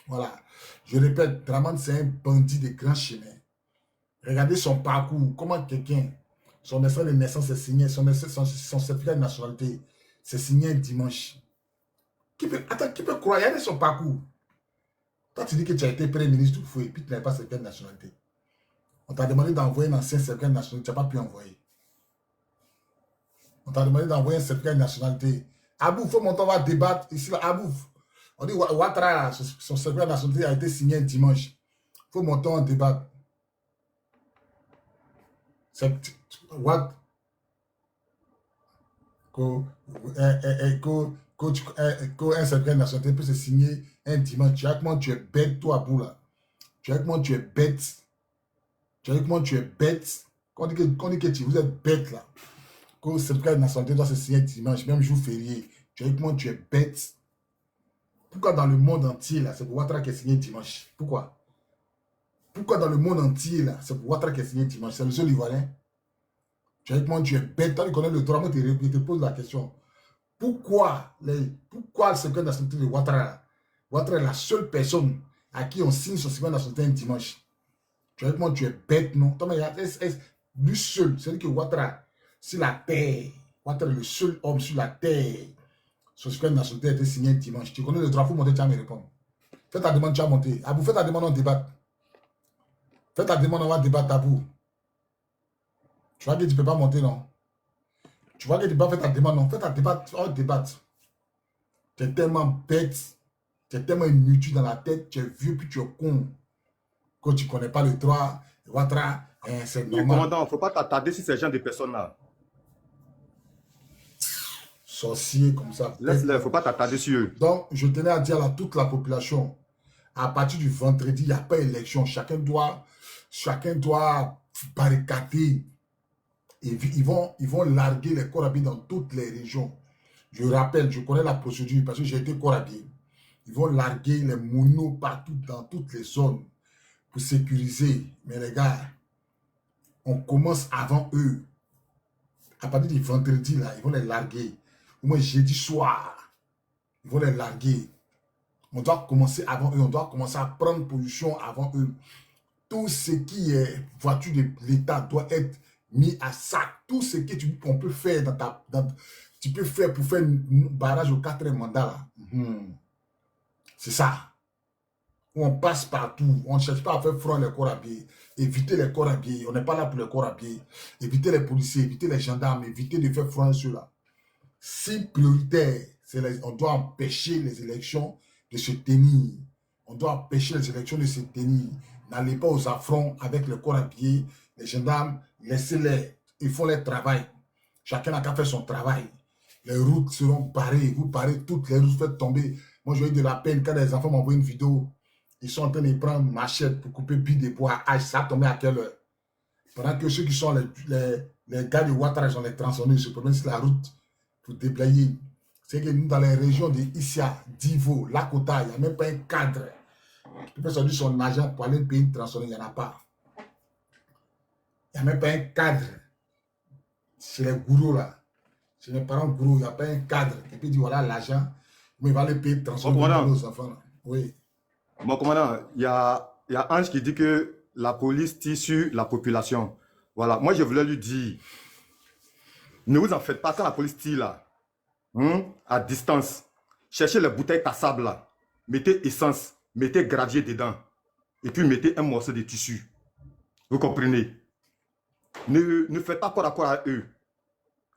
Voilà. Je répète, Draman, c'est un bandit de grand chemin. Regardez son parcours, comment quelqu'un, son extrait de naissance est signé, son certificat de nationalité, c'est signé un dimanche. Qui peut croire, regardez son parcours. Toi, tu dis que tu as été premier ministre du fouet, puis tu n'avais pas certificat de nationalité. On t'a demandé d'envoyer un ancien certificat de nationalité, tu n'as pas pu envoyer. On t'a demandé d'envoyer un certificat de nationalité. Abouf, il faut monter, on va débattre ici, là, Abouf. On dit Ouattara, son certificat de nationalité a été signé un dimanche. Il faut monter, on débattre. C'est what? Un certificat de nationalité peut se signer un dimanche. Tu vois comment tu es bête, toi, Abou, là. Tu vois comment tu es bête. Quand on dit que vous êtes bête, là. Que le certificat de nationalité doit se signer dimanche, même jour férié. Tu vois comment tu es bête. Pourquoi dans le monde entier, là, c'est pour Ouattara qui est signé dimanche? Pourquoi dans le monde entier, là, c'est pour Ouattara qui est signé dimanche? C'est le seul Ivoirien. Tu vois comment tu es bête. Toi, tu connais le droit, moi, je te pose la question. Pourquoi le certificat de nationalité de Ouattara? Ouattara est la seule personne à qui on signe son certificat de nationalité un dimanche. Tu vois comment tu es bête, non? Lui seul, c'est-à-dire que Ouattara, sur la terre, Ouattara est le seul homme sur la terre. Son certificat de nationalité a été signé un dimanche. Tu connais le droit, il faut monter, tu vas me répondre. Fais ta demande, tu vas monter. Abou, fais ta demande, on débat. Fais ta demande, on va débattre, Abou. Tu vois que tu ne peux pas monter, non? Tu vois que tu ne peux pas faire ta demande, non? Fais ta demande, on débat. Tu es tellement bête, tu es tellement inutile dans la tête, tu es vieux puis tu es con. Quand tu ne connais pas le droit, Ouattara, c'est normal. Commandant, il ne faut pas t'attarder sur ces gens de personnes-là. Sorcier comme ça. Laisse-le, il ne faut pas t'attarder sur eux. Donc, je tenais à dire à toute la population, à partir du vendredi, il n'y a pas d'élection. Chacun doit barricader. Et ils vont larguer les corps habillés dans toutes les régions. Je rappelle, je connais la procédure parce que j'ai été corps habillé. Ils vont larguer les monos partout dans toutes les zones pour sécuriser. Mais les gars, On commence avant eux. À partir du vendredi, là, ils vont les larguer. Au moins jeudi soir, ils vont les larguer. On doit commencer avant eux. On doit commencer à prendre position avant eux. Tout ce qui est voiture de l'État doit être mis à sac. Tout ce que on peut faire tu peux faire pour faire un barrage au 4e mandat. C'est ça. On passe partout. On ne cherche pas à faire front les corps habillés. Éviter les corps habillés. On n'est pas là pour les corps habillés. Éviter les policiers, éviter les gendarmes, éviter de faire front ceux-là. Si prioritaire, on doit empêcher les élections de se tenir. On doit empêcher les élections de se tenir. N'allez pas aux affronts avec les corps habillés, les gendarmes, laissez-les. Ils font leur travail. Chacun n'a qu'à faire son travail. Les routes seront barrées. Vous barrez toutes les routes, faites tomber. Moi, j'ai eu de la peine quand les enfants m'envoient une vidéo. Ils sont en train de prendre machette pour couper billes de bois. Ah, ça a tombé à quelle heure? Pendant que ceux qui sont les gars de Ouattara, ils ont les tronçonneuses, se promènent sur la route pour déblayer. C'est que nous, dans les régions de Issia, Divo, Lakota, il n'y a même pas un cadre. Tu peux sortir son argent pour aller payer une tronçonneuse, il n'y en a pas. Il n'y a même pas un cadre. C'est les gourous là. C'est les parents gourous, il n'y a pas un cadre. Et puis, il dit voilà l'argent, mais il va aller payer une tronçonneuse aux enfants. Là. Oui. Mon commandant, il y a Ange qui dit que la police tire sur la population. Voilà, moi je voulais lui dire, ne vous en faites pas quand la police tire là, à distance. Cherchez les bouteilles tassables là, mettez essence, mettez gravier dedans, et puis mettez un morceau de tissu. Vous comprenez? Ne faites pas corps à corps à eux.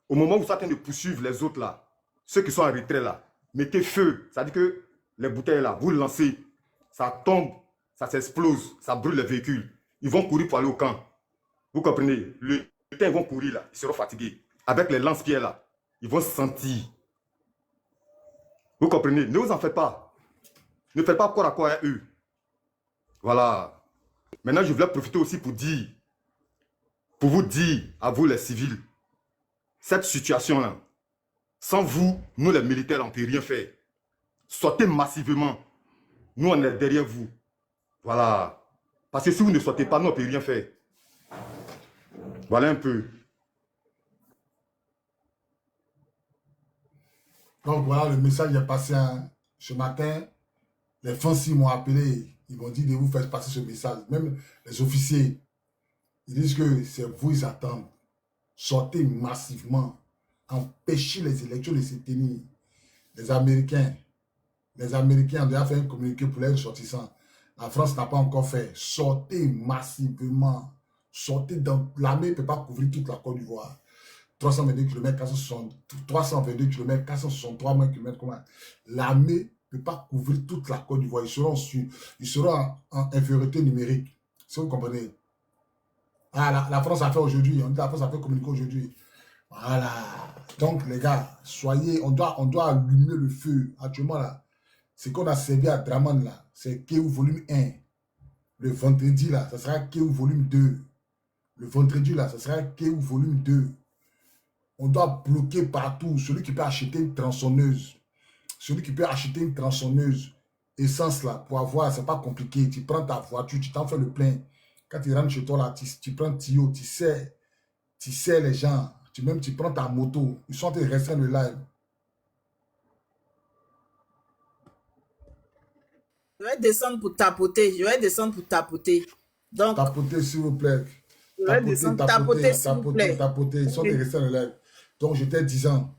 Au moment où vous êtes en train de poursuivre les autres là, ceux qui sont en retrait là, mettez feu. Ça veut dire que les bouteilles là, vous lancez. Ça tombe, ça s'explose, ça brûle les véhicules. Ils vont courir pour aller au camp. Vous comprenez? Le temps, ils vont courir là, ils seront fatigués. Avec les lance-pierres là, ils vont se sentir. Vous comprenez? Ne vous en faites pas. Ne faites pas corps à corps à eux. Voilà. Maintenant, je voulais profiter aussi pour vous dire, à vous les civils, cette situation-là, sans vous, nous les militaires, on ne peut rien faire. Sortez massivement. Nous, on est derrière vous. Voilà. Parce que si vous ne sortez pas, nous, on ne peut rien faire. Voilà un peu. Donc, voilà, le message est passé ce matin. Les Fancy m'ont appelé. Ils m'ont dit de vous faire passer ce message. Même les officiers, ils disent que c'est vous, ils attendent. Sortez massivement. Empêchez les élections de se tenir. Les Américains, ont déjà fait un communiqué pour les ressortissants. La France n'a pas encore fait. Sortez massivement. Sortez dans... L'armée ne peut pas couvrir toute la Côte d'Ivoire. 322 km, 322 km, 463 km. L'armée ne peut pas couvrir toute la Côte d'Ivoire. Ils seront en infériorité numérique. Si vous comprenez. Ah, la France a fait aujourd'hui. On dit la France a fait communiquer aujourd'hui. Voilà. Donc, les gars, on doit allumer le feu. Actuellement, là, ce qu'on a servi à Draman, là, c'est Kéou volume 1. Le vendredi, là, ça sera Kéou volume 2. Le vendredi, là, ça sera Kéou volume 2. On doit bloquer partout. Celui qui peut acheter une tronçonneuse. Celui qui peut acheter une tronçonneuse, essence, là, pour avoir, c'est pas compliqué. Tu prends ta voiture, tu t'en fais le plein. Quand tu rentres chez toi, là, tu prends le tuyau, tu sais les gens. Tu prends ta moto. Ils sont en train de restreindre le live. Je vais descendre pour tapoter. Donc, tapoter, s'il vous plaît. Je vais descendre tapoter, s'il vous plaît. Tapoter. Ils sont de rester en live. Donc, j'étais disant,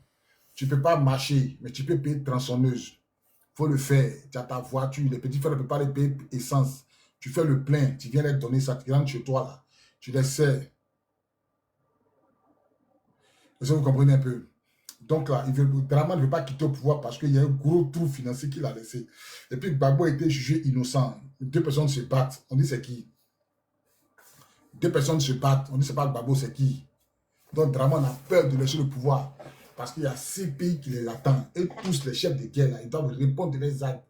tu ne peux pas marcher, mais tu peux payer tronçonneuse. Il faut le faire. Tu as ta voiture. Les petits frères ne peuvent pas les payer essence. Tu fais le plein. Tu viens les donner ça. Tu rentres chez toi, là. Tu les sers. Est-ce que vous comprenez un peu? Donc là, Draman ne veut pas quitter au pouvoir parce qu'il y a un gros trou financier qu'il a laissé. Et puis Gbagbo a été jugé innocent. 2 personnes se battent. On dit c'est qui? 2 personnes se battent. On dit c'est pas Gbagbo, c'est qui? Donc Draman a peur de laisser le pouvoir parce qu'il y a 6 pays qui les attendent. Et tous les chefs de guerre, là, ils doivent répondre des actes.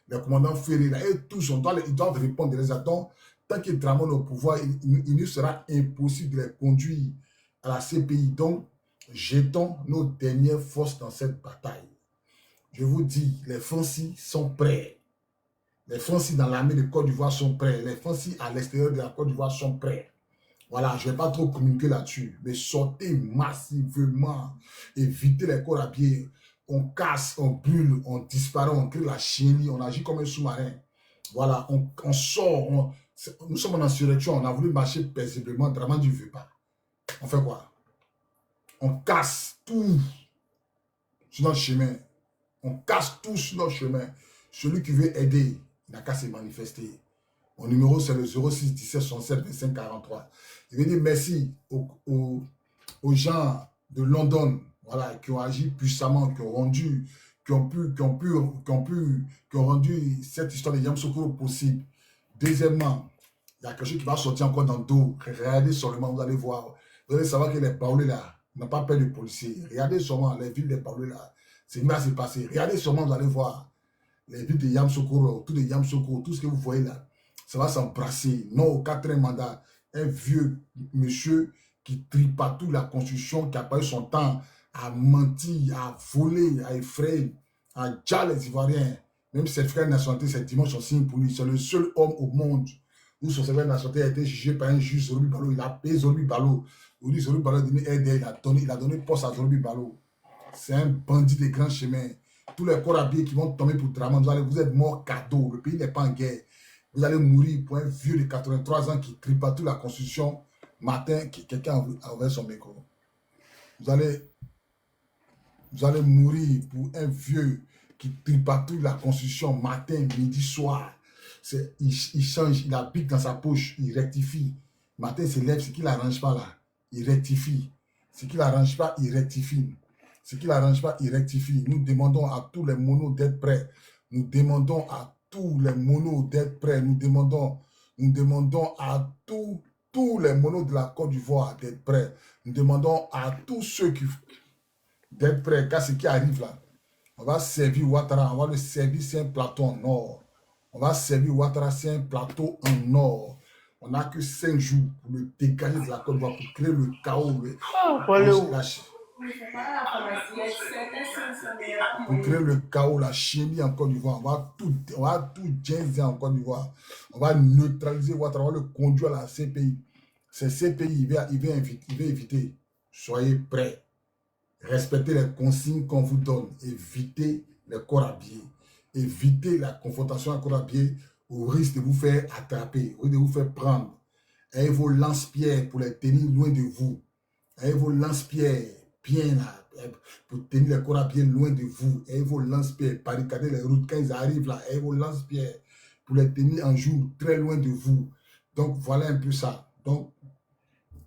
Les commandants ferrés, là, et tous, ils doivent répondre des actes. Donc, tant que Draman est au pouvoir, il nous sera impossible de les conduire à la CPI. Donc, jetons nos dernières forces dans cette bataille. Je vous dis, les Francis sont prêts. Les Francis dans l'armée de Côte d'Ivoire sont prêts. Les Francis à l'extérieur de la Côte d'Ivoire sont prêts. Voilà, je ne vais pas trop communiquer là-dessus, mais sortez massivement, évitez les corps à pied. On casse, on brûle, on disparaît, on crée la chienlit, on agit comme un sous-marin. Voilà, on sort, nous sommes en insurrection, on a voulu marcher paisiblement, Dramane ne veut pas. On fait quoi? On casse tout sur notre chemin. On casse tout sur notre chemin. Celui qui veut aider, il n'a qu'à se manifester. Mon numéro, c'est le 06 17 67 25 43. Je veux dire merci aux gens de London, voilà, qui ont agi puissamment, qui ont rendu cette histoire de Yamoussoukro possible. Deuxièmement, il y a quelque chose qui va sortir encore dans le dos. Regardez seulement, vous allez voir. Vous allez savoir que les Paolés là n'ont pas peur des policiers. Regardez seulement les villes des Paolés là. C'est ce qui va se passer. Regardez seulement, vous allez voir. Les villes de Yamoussoukro, tout de Yamoussoukro, tout ce que vous voyez là, ça va s'embrasser. Non, au 4e mandat, un vieux monsieur qui tripatou la Constitution, qui a pas eu son temps à mentir, à voler, à effrayer, à dire les Ivoiriens. Même si cette frère nationalité, c'est dimanche son signe pour lui. C'est le seul homme au monde où son frère nationalité a été jugé par un juge, Zorobi Balo. Il a payé Zorobi Balo. Aujourd'hui, Zorobi Balo a donné aide, il a donné poste à Zorobi Balo. C'est un bandit de grand chemin. Tous les corps habillés qui vont tomber pour Dramane, vous êtes morts cadeau. Le pays n'est pas en guerre. Vous allez mourir pour un vieux de 83 ans qui tripatouille la Constitution. Matin, quelqu'un a ouvert son micro. Vous allez mourir pour un vieux qui tripatouille la Constitution matin, midi, soir. Il change, il applique dans sa poche, il rectifie. Matin, il se lève, ce qu'il n'arrange pas là, il rectifie. Ce qu'il n'arrange pas, il rectifie. Ce qu'il n'arrange pas, il rectifie. Nous demandons à tous les monos d'être prêts. Nous demandons à tous les monos d'être prêts. Nous demandons à tous les monos de la Côte d'Ivoire d'être prêts. Nous demandons à tous ceux qui d'être prêts. Car ce qui arrive là, on va servir Ouattara, on va le servir sur un plateau en or. On va servir Ouattara sur un plateau en or. On n'a que 5 jours pour le dégager de la Côte d'Ivoire, pour créer le chaos. Pour créer le chaos, la chimie en Côte d'Ivoire. On va tout jazzer en Côte d'Ivoire. On va neutraliser Ouattara, on va le conduire à la CPI. C'est CPI, il va éviter. Soyez prêts. Respectez les consignes qu'on vous donne. Évitez les corps habillés. Évitez la confrontation à corps habillés au risque de vous faire attraper, au risque de vous faire prendre. Ayez vos lance-pierres pour les tenir loin de vous. Ayez vos lance-pierres bien là, pour tenir les corps habillés loin de vous. Ayez vos lance-pierres, barricader les routes quand ils arrivent là. Ayez vos lance-pierres pour les tenir en jour très loin de vous. Donc voilà un peu ça. Donc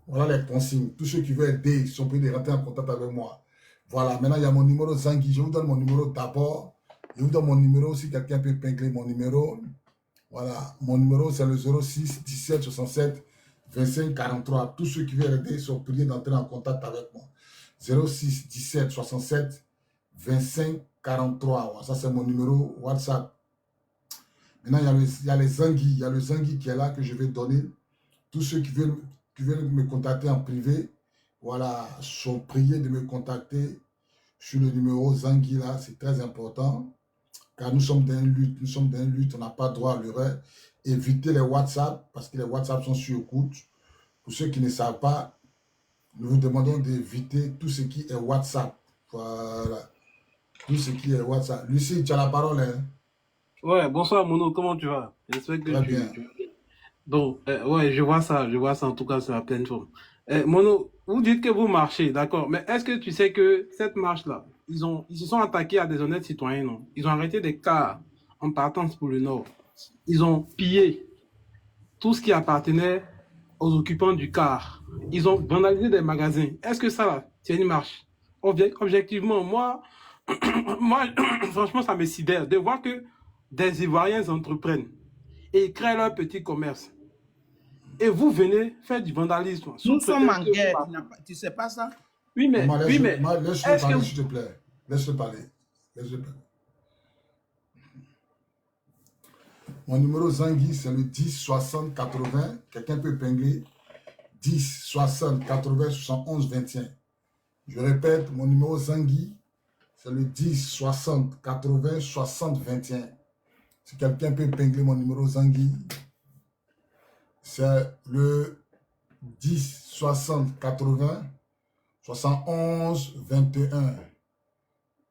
voilà les consignes. Tous ceux qui veulent aider, ils sont priés de rentrer en contact avec moi. Voilà, maintenant il y a mon numéro Zangui. Je vous donne mon numéro d'abord. Je vous donne mon numéro si quelqu'un peut pingler mon numéro. Voilà, mon numéro c'est le 06 17 67 25 43. Tous ceux qui veulent aider sont priés d'entrer en contact avec moi. 06 17 67 25 43. Voilà, ça c'est mon numéro WhatsApp. Maintenant il y a les Zangui. Il y a le Zangui qui est là que je vais donner. Tous ceux qui veulent me contacter en privé, voilà, sont priés de me contacter sur le numéro Zangui là. C'est très important. Car nous sommes dans une lutte, on n'a pas droit à l'erreur. Évitez les WhatsApp, parce que les WhatsApp sont sur écoute. Pour ceux qui ne savent pas, nous vous demandons d'éviter tout ce qui est WhatsApp. Voilà. Tout ce qui est WhatsApp. Lucie, tu as la parole. Hein? Ouais, bonsoir Mono, comment tu vas? J'espère que Très bien. Donc, ouais, je vois ça en tout cas sur la plateforme. Mono, vous dites que vous marchez, d'accord, mais est-ce que tu sais que cette marche-là, ils se sont attaqués à des honnêtes citoyens, non? Ils ont arrêté des cars en partance pour le Nord. Ils ont pillé tout ce qui appartenait aux occupants du car. Ils ont vandalisé des magasins. Est-ce que ça, là, c'est une marche? Objectivement, moi, franchement, ça me sidère de voir que des Ivoiriens entreprennent et ils créent leur petit commerce. Et vous venez faire du vandalisme. Nous sommes en guerre, tu ne sais pas ça? Oui, mais... Laisse-le parler, s'il te plaît. Laisse-le parler. Mon numéro Zangui, c'est le 10 60 80. Quelqu'un peut épingler. 10 60 80 71 21. Je répète, mon numéro Zangui, c'est le 10 60 80 60 21. Si quelqu'un peut épingler mon numéro Zangui, c'est le 10 60 80 71 21.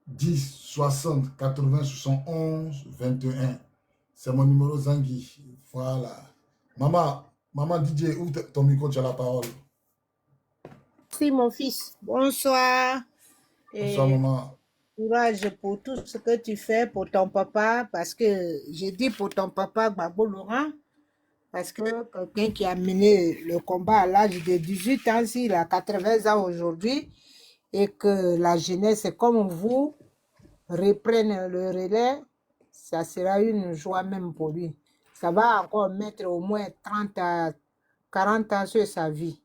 10 60 80 71 21. C'est mon numéro Zangui. Voilà. Maman DJ, ouvre ton micro, tu as la parole. Merci mon fils. Bonsoir. Bonsoir maman. Courage pour tout ce que tu fais pour ton papa, parce que j'ai dit pour ton papa Gbagbo Laurent, parce que quelqu'un qui a mené le combat à l'âge de 18 ans, s'il a 80 ans aujourd'hui, et que la jeunesse comme vous reprenne le relais, ça sera une joie même pour lui. Ça va encore mettre au moins 30 à 40 ans sur sa vie.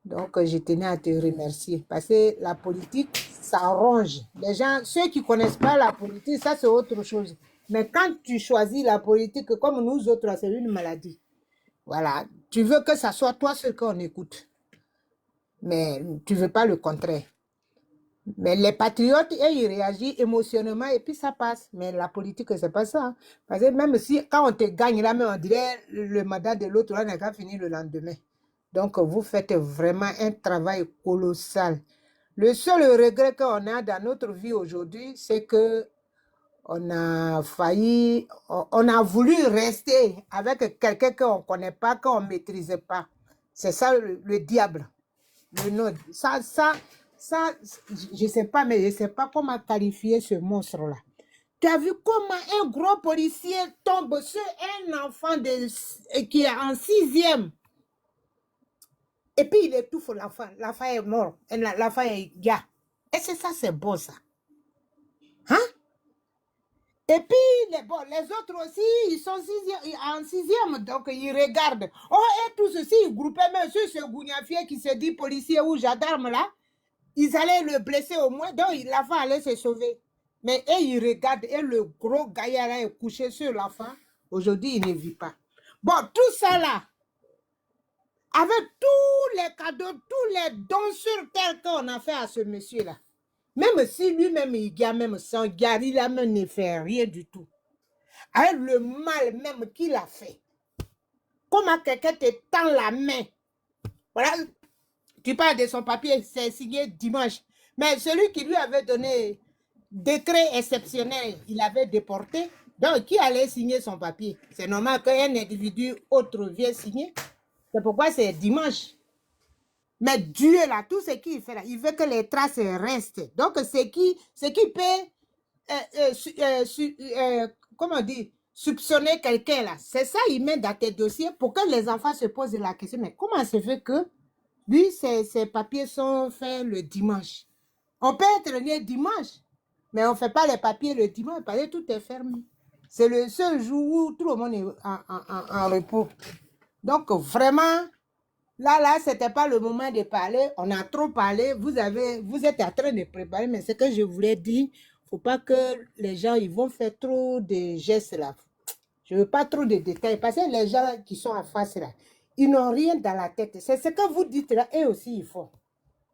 Donc, je tenais à te remercier, parce que la politique, ça ronge. Les gens, ceux qui ne connaissent pas la politique, ça c'est autre chose. Mais quand tu choisis la politique, comme nous autres, c'est une maladie. Voilà. Tu veux que ça soit toi ce qu'on écoute. Mais tu ne veux pas le contraire. Mais les patriotes, ils réagissent émotionnellement et puis ça passe. Mais la politique, c'est pas ça. Parce que même si, quand on te gagne là, mais on dirait le mandat de l'autre, on n'a qu'à finir le lendemain. Donc, vous faites vraiment un travail colossal. Le seul regret qu'on a dans notre vie aujourd'hui, c'est que on a failli, on a voulu rester avec quelqu'un qu'on ne connaît pas, qu'on ne maîtrise pas. C'est ça le diable. Le nôtre. Ça, je ne sais pas, mais je ne sais pas comment qualifier ce monstre-là. Tu as vu comment un gros policier tombe sur un enfant qui est en 6e. Et puis il étouffe l'enfant. L'enfant est mort. L'enfant est gars. Et c'est ça, c'est bon ça. Hein? Et puis les autres aussi, ils sont en 6e. Donc ils regardent. Oh, et tout ceci, ils groupaient même sur ce gougnafier qui se dit policier ou gendarme là. Ils allaient le blesser au moins. Donc l'enfant allait se sauver. Mais eux, ils regardent. Et le gros gaillard là est couché sur l'enfant. Aujourd'hui, il ne vit pas. Bon, tout ça là. Avec tous les cadeaux, tous les dons sur terre qu'on a fait à ce monsieur-là. Même si lui-même, il a même son gars, il a même ne fait rien du tout. Avec le mal même qu'il a fait. Comment quelqu'un te tend la main. Voilà, tu parles de son papier, c'est signé dimanche. Mais celui qui lui avait donné décret exceptionnel, il avait déporté. Donc, qui allait signer son papier? C'est normal qu'un individu autre vienne signer. C'est pourquoi c'est dimanche. Mais Dieu, là, tout ce qu'il fait là, il veut que les traces restent. Donc, ce qui peut, comment dire, soupçonner quelqu'un là, c'est ça, il met dans tes dossiers pour que les enfants se posent la question. Mais comment se fait que lui, ses papiers sont faits le dimanche? On peut être né dimanche, mais on ne fait pas les papiers le dimanche parce que tout est fermé. C'est le seul jour où tout le monde est en repos. Donc, vraiment, là, ce n'était pas le moment de parler. On a trop parlé. Vous êtes en train de préparer, mais ce que je voulais dire, il ne faut pas que les gens ils vont faire trop de gestes là. Je ne veux pas trop de détails, parce que les gens qui sont en face là, ils n'ont rien dans la tête. C'est ce que vous dites là, eux aussi, ils font.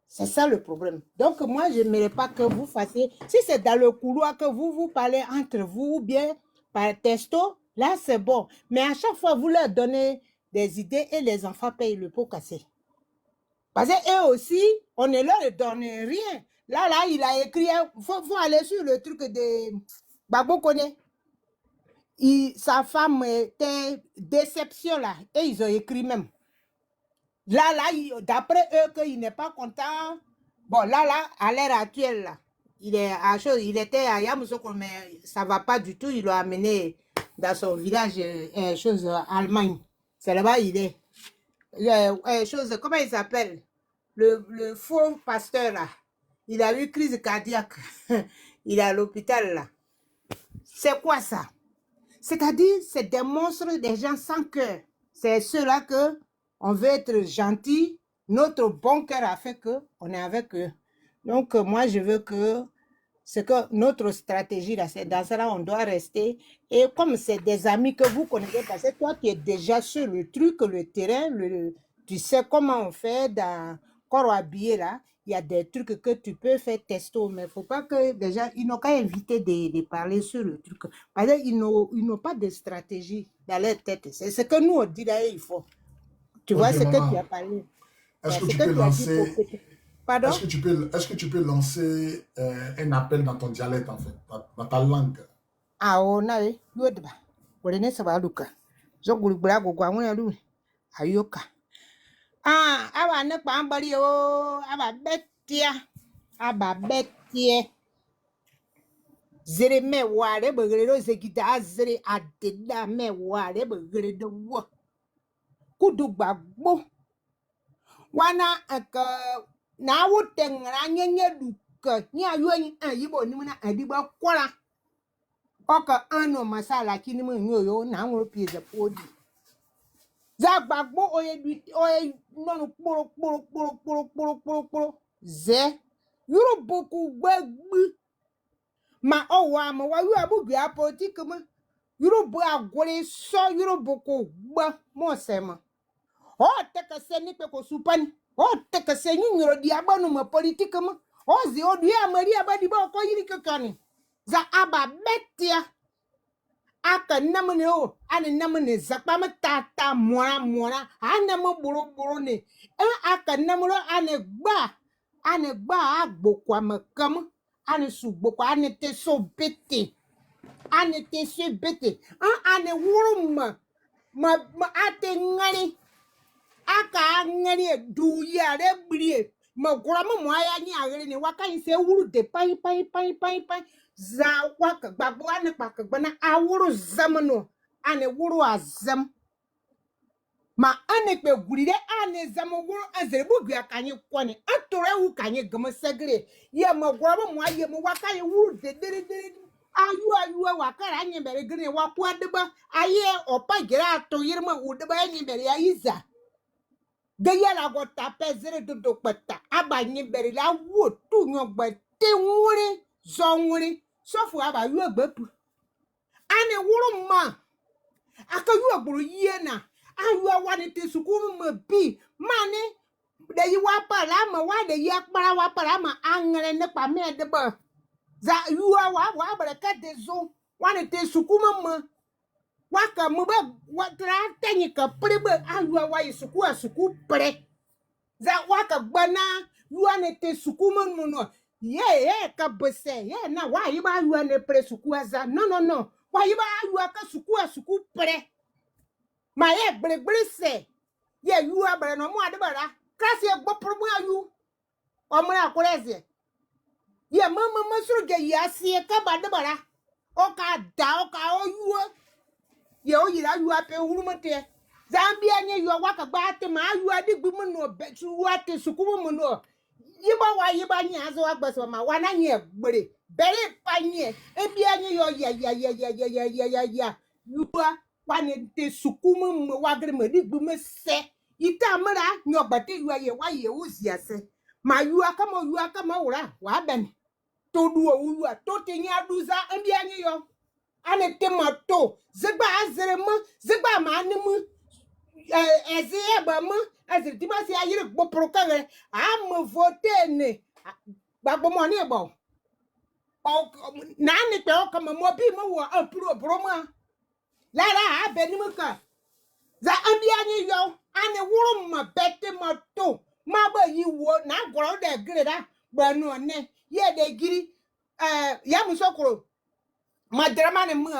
C'est ça le problème. Donc, moi, je n'aimerais pas que vous fassiez... Si c'est dans le couloir que vous parlez entre vous, ou bien par texto, là, c'est bon. Mais à chaque fois, vous leur donnez des idées et les enfants payent le pot cassé. Parce qu'eux aussi, on ne leur donne rien. Là, il a écrit... Il faut aller sur le truc de... Babo connaît. Sa femme était déception là. Et ils ont écrit même. Là, d'après eux, qu'il n'est pas content. Bon, là, à l'heure actuelle, là, il était à Yamoussoukro, mais ça ne va pas du tout. Il l'a amené dans son village, Allemagne. C'est là-bas, il est. Comment il s'appelle? Le faux pasteur, là. Il a eu crise cardiaque. Il est à l'hôpital, là. C'est quoi ça? C'est-à-dire, c'est des monstres, des gens sans cœur. C'est ceux-là que on veut être gentil. Notre bon cœur a fait qu'on est avec eux. Donc, moi, je veux que c'est que notre stratégie, là, c'est dans ça, on doit rester. Et comme c'est des amis que vous connaissez, parce que toi, tu es déjà sur le truc, le terrain, tu sais comment on fait dans corps habillé, là. Il y a des trucs que tu peux faire testo, mais il ne faut pas que les gens, ils n'ont qu'à éviter de parler sur le truc. Parce qu'ils n'ont pas de stratégie dans leur tête. C'est ce que nous, on dit là, il faut. Tu vois ce que tu as parlé. Est-ce que ce tu que peux tu as dit lancer... pour... Pardon? Est-ce que tu peux lancer un appel dans ton dialecte, en fait, dans ta langue? Ah, oh, nae, yodba. Wale saba luka. Zo gulubra gwa wona lu. Ayoka. Ah, aba ne pa mbali o, aba betia. Aba betie. Zere me ware begere ro zegida zere adeda me ware begere de wo. Kudu gbagbo. Wana na wo tengra nyenye duka. Ni ayo yibo ni na adiba kwara. Oka ano masala kini mu nyoyo na nworo pieze podi. Za gbagbo oye nonu kporo. Ze. Yuro boku gbegbu. Ma owa ma wa yu abugu apolitique ma. Yuro bo agore so yuro boku gba mo sema. O teka se ni pe ko supani. O teka se ni nyoro di abanu ma politique ma. O zi o du ya mari abadi ba ko yiri kakani. Za aba betia. Aka namane o. Ane namane zakpa tata mora. Ane mo buru ne. Aka namoro ane gba. Ane gba agbokwa makam. Ane sugbokwa ane te so bete. Ane te so bete. Ane wuruma. Ma ate ngari. Aka ngari du ya rebrie. Ma grama mo aya ni agere ni waka se wuru de pai. Za waka gbagbo ane pakgbana awuru zamano. Ane wuru azam. Ma ane pe guride ane zamo wuru azrebu gya kanyi kwani. Atore wu kanyi gama segre. Ye ma grama mo aye mo waka ye wuru de. Ayu wakara anye bere gine wakwa deba. Aye opa gira ato yirma udeba anye bere ya iza. Gaya la go tape zere do pata aba nyi beri la wo tu nyo gbe te nwure zo nwure sofu aba yu egbepu ane wuru ma aka yu agburu yie na ayu awani te suku ma bi mane de yi wa para ma wa de yi akpara wa para ma angere ne pa me de ba za yu wa baraka de zo wani te suku ma waka mube watra tenyi ka pribe ayu wa suku pre za waka gbana yuane te suku muno ye ka bese ye na wa yiba yuane pre suku aza no wa yiba ayu ka suku pre ma ye gbegbere se ye yu abere no mu adebara krasi egbo promo ayu omra akoreze ye mama masuru ge yasi ka badebara o ka da o ka oyu ye o yira yu ape hurumate Zambia nye yu waka gbate ma yu adigbu mu no betu wate sukumu mu no yiba nye azo agbaso ma wana nye gbere bere panye ebia nye yo ya yuwa wane te sukumu mu wagre ma digbu me se ita mara nyo gbate yu ye wa ye uziase ma yu aka ma ura wa ben to du wu to te nya duza ebia nye yo ane te mato zigba zigba ma animu ezi eba mu ezi ti ba si ayire gbo prokare am vote ne gbagbo mo ni ebo o na ni pe o kama mo bi mo wo apuro broma lara abe ni muka za ambi anyi yo ane wuru ma bete mato ma ba yi wo na goro de greda gbanu ne ye de giri ya musokoro madrama ne mu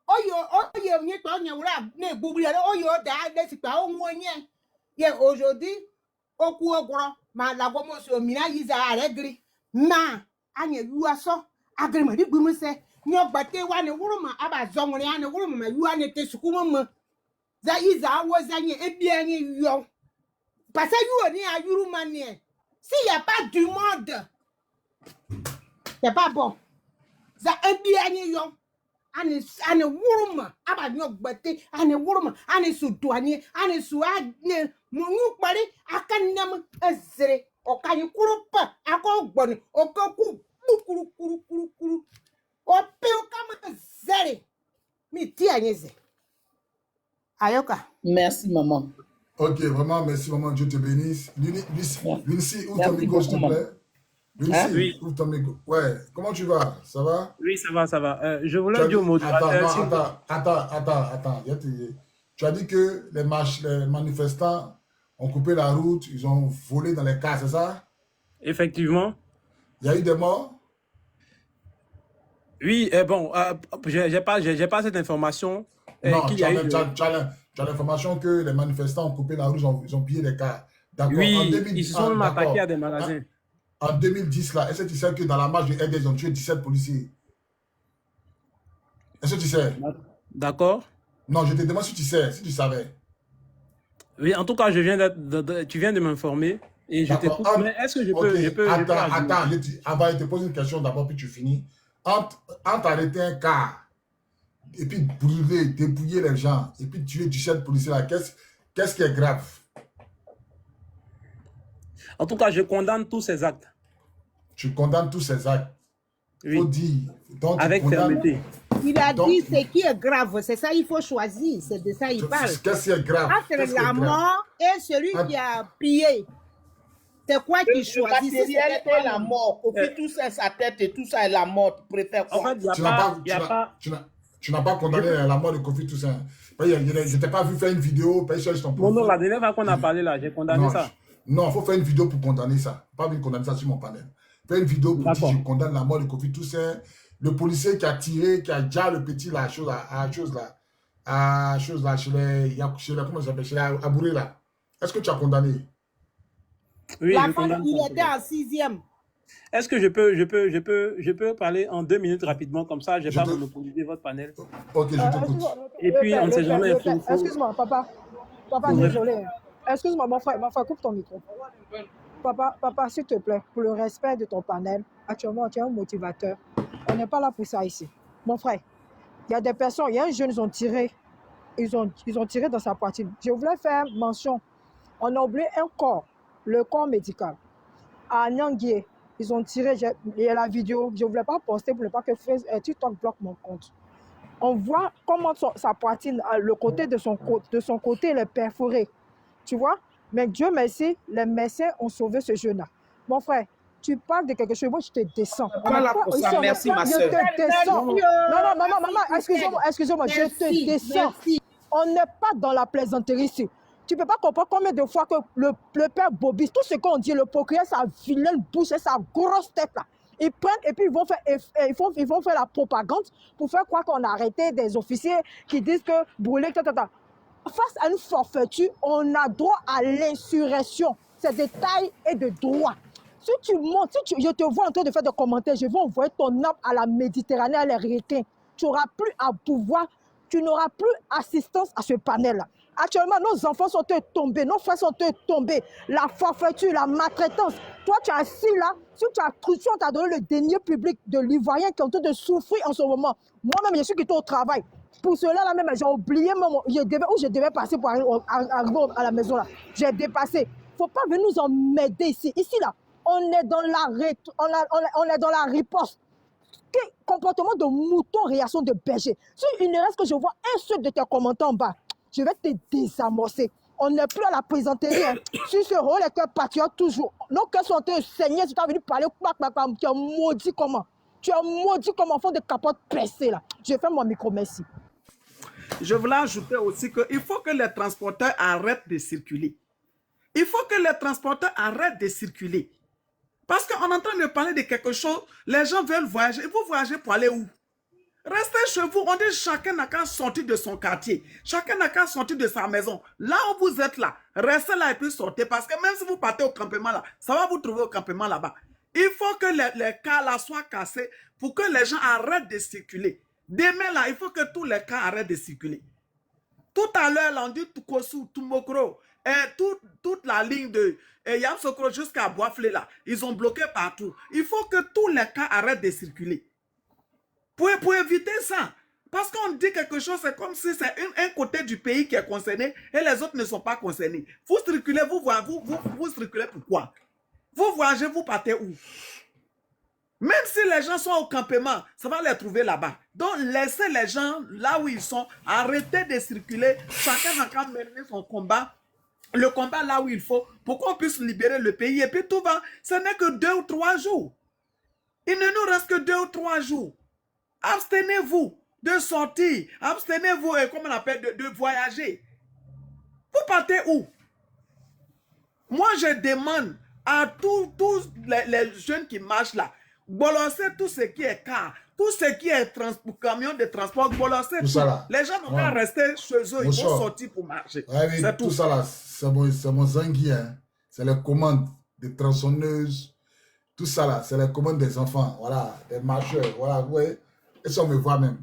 oyo nyi to nya wura na egbugbu ya oyo da de sipa ohun onye ye ojodi oku ogoro ma lagwo mo so mi na yiza aregri na anya yu aso agri ma digbu mu se ni ogbate wa ne wuru ma aba zonwure ya ne wuru ma yu ane te suku mu za yiza awo za nye ebi anyi yo parce yu oni ayuru ma ne si y a pas du monde c'est pas bon za ebi anyi yo ane wuruma aba nyogbate ane wuruma ane suduani ane suane munyu pare akanam ezre okanyi kurupa akogbon okoku kuru ope okama zere mi ti anyeze ayoka. Merci maman. Ok, vraiment merci maman, Dieu te bénisse. Vinci, ouvre ton micro s'il te plaît. Vinci, ouvre ton micro. Ouais, comment tu vas? Ça va? Oui, ça va. Je voulais dire au modérateur... Attends. Tu as dit que les manifestants ont coupé la route, ils ont volé dans les cars, c'est ça? Effectivement. Il y a eu des morts? Oui, bon, j'ai pas cette information. Non, tu as l'information que les manifestants ont coupé la route, ils ont pillé les cars. D'accord. Oui, ils se sont même attaqués à des magasins. En 2010, là, est-ce que tu sais que dans la marche de RDS, ils ont tué 17 policiers? Est-ce que tu sais? D'accord. Non, je te demande si tu sais, si tu savais. Oui, en tout cas, tu viens de m'informer et je t'écoute. Mais est-ce que je peux... Attends, avant, je te pose une question d'abord, puis tu finis. Entre arrêter un car et puis brûler, dépouiller les gens et puis tuer 17 policiers là, qu'est-ce qui est grave? En tout cas, je condamne tous ces actes. Tu condamnes tous ces actes? Oui. Faut dire. Donc, avec fermeté. Il a dit ce qui est grave, c'est ça, il faut choisir, c'est de ça il parle. Qu'est-ce qui est grave? Entre la mort et celui qui a pillé, c'est quoi qui choisit? Le matériel et la mort, tout ça, sa tête et tout ça, et la mort, tu préfères quoi? En fait, tu n'as pas condamné la mort de Kofi Toussaint. Je t'ai pas vu faire une vidéo, sur ton profil. Non, la dernière fois qu'on a parlé là, j'ai condamné ça. Non, il faut faire une vidéo pour condamner ça. Pas venir condamner ça sur mon panel. Faire une vidéo pour dire que je condamne la mort de Kofi Toussaint. Le policier qui a tiré, qui a déjà le petit là, chez les Abouré là. Est-ce que tu as condamné? Oui, la femme, il était en 6e. Est-ce que je peux parler en 2 minutes rapidement, comme ça, je n'ai pas monopolisé votre panel. Ok, je t'écoute. Et puis, on ne sait jamais. Excuse-moi, papa. Papa, désolé. Excuse-moi, mon frère, coupe ton micro. Papa, s'il te plaît, pour le respect de ton panel, actuellement, tu es un motivateur. On n'est pas là pour ça ici. Mon frère, il y a des personnes, il y a un jeune, ils ont tiré dans sa poitrine. Je voulais faire mention. On a oublié un corps, le corps médical. À Nyangye, ils ont tiré, il y a la vidéo, je ne voulais pas poster pour ne pas que TikTok bloque mon compte. On voit comment sa poitrine, le côté de son côté, elle est perforée. Tu vois? Mais Dieu merci, les médecins ont sauvé ce jeune-là. Mon frère, tu parles de quelque chose, moi je te descends. Voilà pour ça, merci ma soeur. Je te descends. Non, maman, excusez-moi, je te descends. On n'est pas dans la plaisanterie ici. Tu ne peux pas comprendre combien de fois que le père Bobby, tout ce qu'on dit, le procureur, sa vilaine bouche et sa grosse tête là, ils prennent et puis ils vont faire la propagande pour faire croire qu'on a arrêté des officiers qui disent que brûler, Face à une forfaiture, on a droit à l'insurrection. C'est des tailles et de droit. Si tu montes, je te vois en train de faire des commentaires, je vais envoyer ton âme à la Méditerranée, à les requins. Tu n'auras plus à pouvoir, tu n'auras plus assistance à ce panel-là. Actuellement, nos enfants sont tombés, nos frères sont tombés. La forfaiture, la maltraitance. Toi, tu es assis là, si on t'a donné le denier public de l'Ivoirien qui est en train de souffrir en ce moment. Moi-même, je suis quitté au travail. Pour cela, là même, j'ai oublié où je devais passer pour arriver à la maison. Là. J'ai dépassé. Il ne faut pas venir nous emmerder ici. Ici, là, on est dans la riposte. Quel comportement de mouton, réaction de berger. Si il ne reste que je vois un seul de tes commentaires en bas, je vais te désamorcer. On n'est plus à la plaisanterie. Hein. Sur ce rôle, les cœurs patriotes toujours. Nos cœurs sont saignés. Tu es venu parler. Tu as maudit comment? Tu as maudit comme enfant de capote pressée là. Je fais mon micro, merci. Je voulais ajouter aussi qu'il faut que les transporteurs arrêtent de circuler. Il faut que les transporteurs arrêtent de circuler. Parce qu'on est en train de parler de quelque chose, les gens veulent voyager. Ils vont voyager pour aller où? Restez chez vous. On dit chacun n'a qu'à sortir de son quartier. Chacun n'a qu'à sortir de sa maison. Là où vous êtes là, restez là et puis sortez. Parce que même si vous partez au campement là, ça va vous trouver au campement là-bas. Il faut que les cas là soient cassés pour que les gens arrêtent de circuler. Demain là, il faut que tous les cas arrêtent de circuler. Tout à l'heure, là, on dit Tukosu, Tumokro, et toute la ligne de Yamsokro jusqu'à Boisflé là, ils ont bloqué partout. Il faut que tous les cas arrêtent de circuler. Pour éviter ça. Parce qu'on dit quelque chose, c'est comme si c'est un côté du pays qui est concerné et les autres ne sont pas concernés. Vous circulez, vous circulez pourquoi? Vous voyagez, vous partez où? Même si les gens sont au campement, ça va les trouver là-bas. Donc, laissez les gens là où ils sont, arrêtez de circuler. Chacun n'a qu'à mener son combat, le combat là où il faut, pour qu'on puisse libérer le pays. Et puis tout va, ce n'est que 2 ou 3 jours. Il ne nous reste que 2 ou 3 jours. Abstenez-vous de sortir. Abstenez-vous, comment on appelle, de voyager. Vous partez où? Moi, je demande à tous les jeunes qui marchent là, bolosser tout ce qui est car, tout ce qui est camion de transport, bolosser tout. Les gens n'ont qu'à rester chez eux, ils vont sortir pour marcher. Ouais, c'est tout ça là, c'est mon zangui, hein. C'est les commandes des tronçonneuses, tout ça là, c'est les commandes des enfants, voilà, des marcheurs, voilà, vous voyez, et ça on me voit même.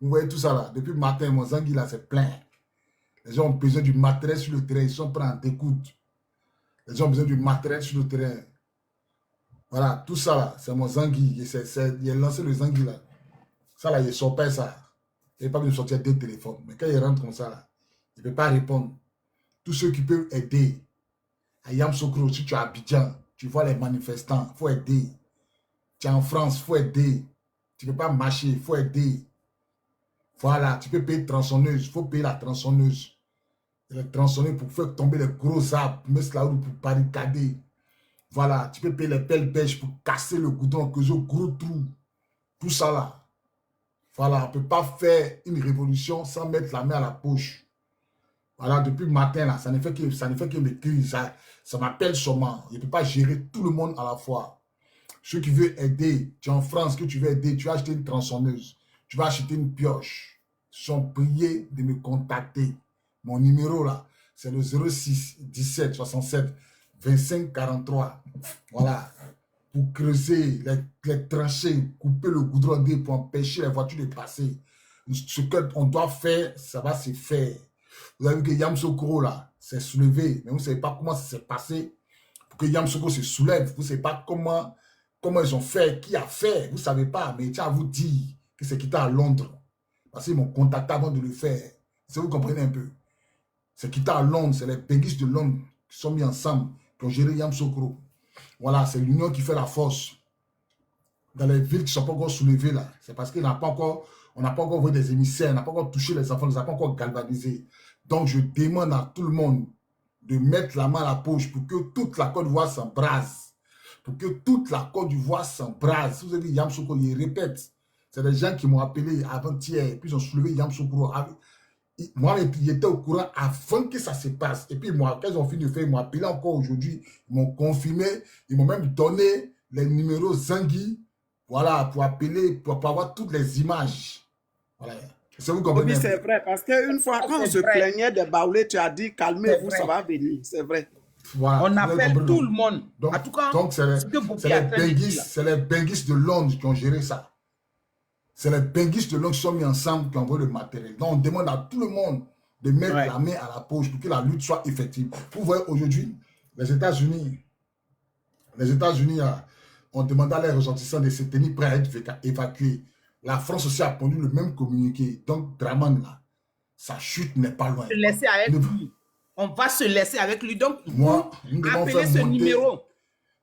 Vous voyez tout ça là, depuis le matin, mon zangui là, c'est plein. Les gens ont besoin du matériel sur le terrain, ils sont prêts à découdre. Les gens ont besoin du matériel sur le terrain. Voilà, tout ça là, c'est mon zangui. Il a lancé le zangui là. Ça là, il sort pas ça. Il n'est pas besoin de sortir deux téléphones. Mais quand il rentre comme ça là, il ne peut pas répondre. Tous ceux qui peuvent aider. À Yamoussoukro, si tu es à Abidjan, tu vois les manifestants, il faut aider. Tu es en France, il faut aider. Tu ne peux pas marcher, il faut aider. Voilà, tu peux payer tronçonneuse, il faut payer la tronçonneuse. La tronçonneuse pour faire tomber les gros arbres, pour mettre la route pour barricader. Voilà, tu peux payer les pelles bêches pour casser le goudron, que j'ai gros trou. Tout ça là. Voilà, on ne peut pas faire une révolution sans mettre la main à la poche. Voilà, depuis le matin là, ça ne fait que me crier. Ça m'appelle seulement. Je ne peux pas gérer tout le monde à la fois. Ceux qui veulent aider, tu es en France, que tu veux aider, tu vas acheter une tronçonneuse. Tu vas acheter une pioche. Ils sont priés de me contacter. Mon numéro là, c'est le 06 17 67 25 43. Voilà. Pour creuser les tranchées, couper le goudron pour empêcher les voitures de passer. Ce qu'on doit faire, ça va se faire. Vous avez vu que Yamoussoukro là, s'est soulevé, mais vous ne savez pas comment ça s'est passé pour que Yamoussoukro se soulève. Vous ne savez pas comment ils ont fait, qui a fait. Vous ne savez pas, mais tiens à vous dire que c'est quitté à Londres. Parce qu'ils m'ont contacté avant de le faire. Si vous comprenez un peu. C'est quitté à Londres, c'est les béguistes de Londres qui sont mis ensemble, qui ont géré Yamoussoukro. Voilà, c'est l'union qui fait la force. Dans les villes qui ne sont pas encore soulevées là, c'est parce qu'on n'a pas encore envoyé des émissaires, on n'a pas encore touché les enfants, on ne les a pas encore galvanisés. Donc je demande à tout le monde de mettre la main à la poche pour que toute la Côte d'Ivoire s'embrase. Pour que toute la Côte d'Ivoire s'embrase. Vous avez dit Yamoussoukro, il répète. C'est des gens qui m'ont appelé avant-hier, puis ils ont soulevé Yamoussoukro. Moi, ils étaient au courant avant que ça se passe. Et puis, moi, quand ils ont fini de faire, ils m'ont appelé encore aujourd'hui. Ils m'ont confirmé. Ils m'ont même donné les numéros Zangui. Voilà, pour appeler, pour avoir toutes les images. Voilà. Vous comprenez? Oui, c'est vrai. Parce qu'une fois, quand on se plaignait des baoulés, tu as dit, calmez-vous, ça va venir. C'est vrai. Voilà, on appelle tout le monde. Donc, en tout cas, c'est les benguistes de Londres qui ont géré ça. C'est les benguistes de Londres qui sont mis ensemble, qui envoient le matériel. Donc, on demande à tout le monde de mettre la main à la poche pour que la lutte soit effective. Vous voyez, aujourd'hui, les États-Unis ont demandé à leurs ressortissants de se tenir prêts à être évacués. La France aussi a pondu le même communiqué. Donc, Draman, là, sa chute n'est pas loin. On va se laisser avec lui. Donc, nous devons appelez ce numéro.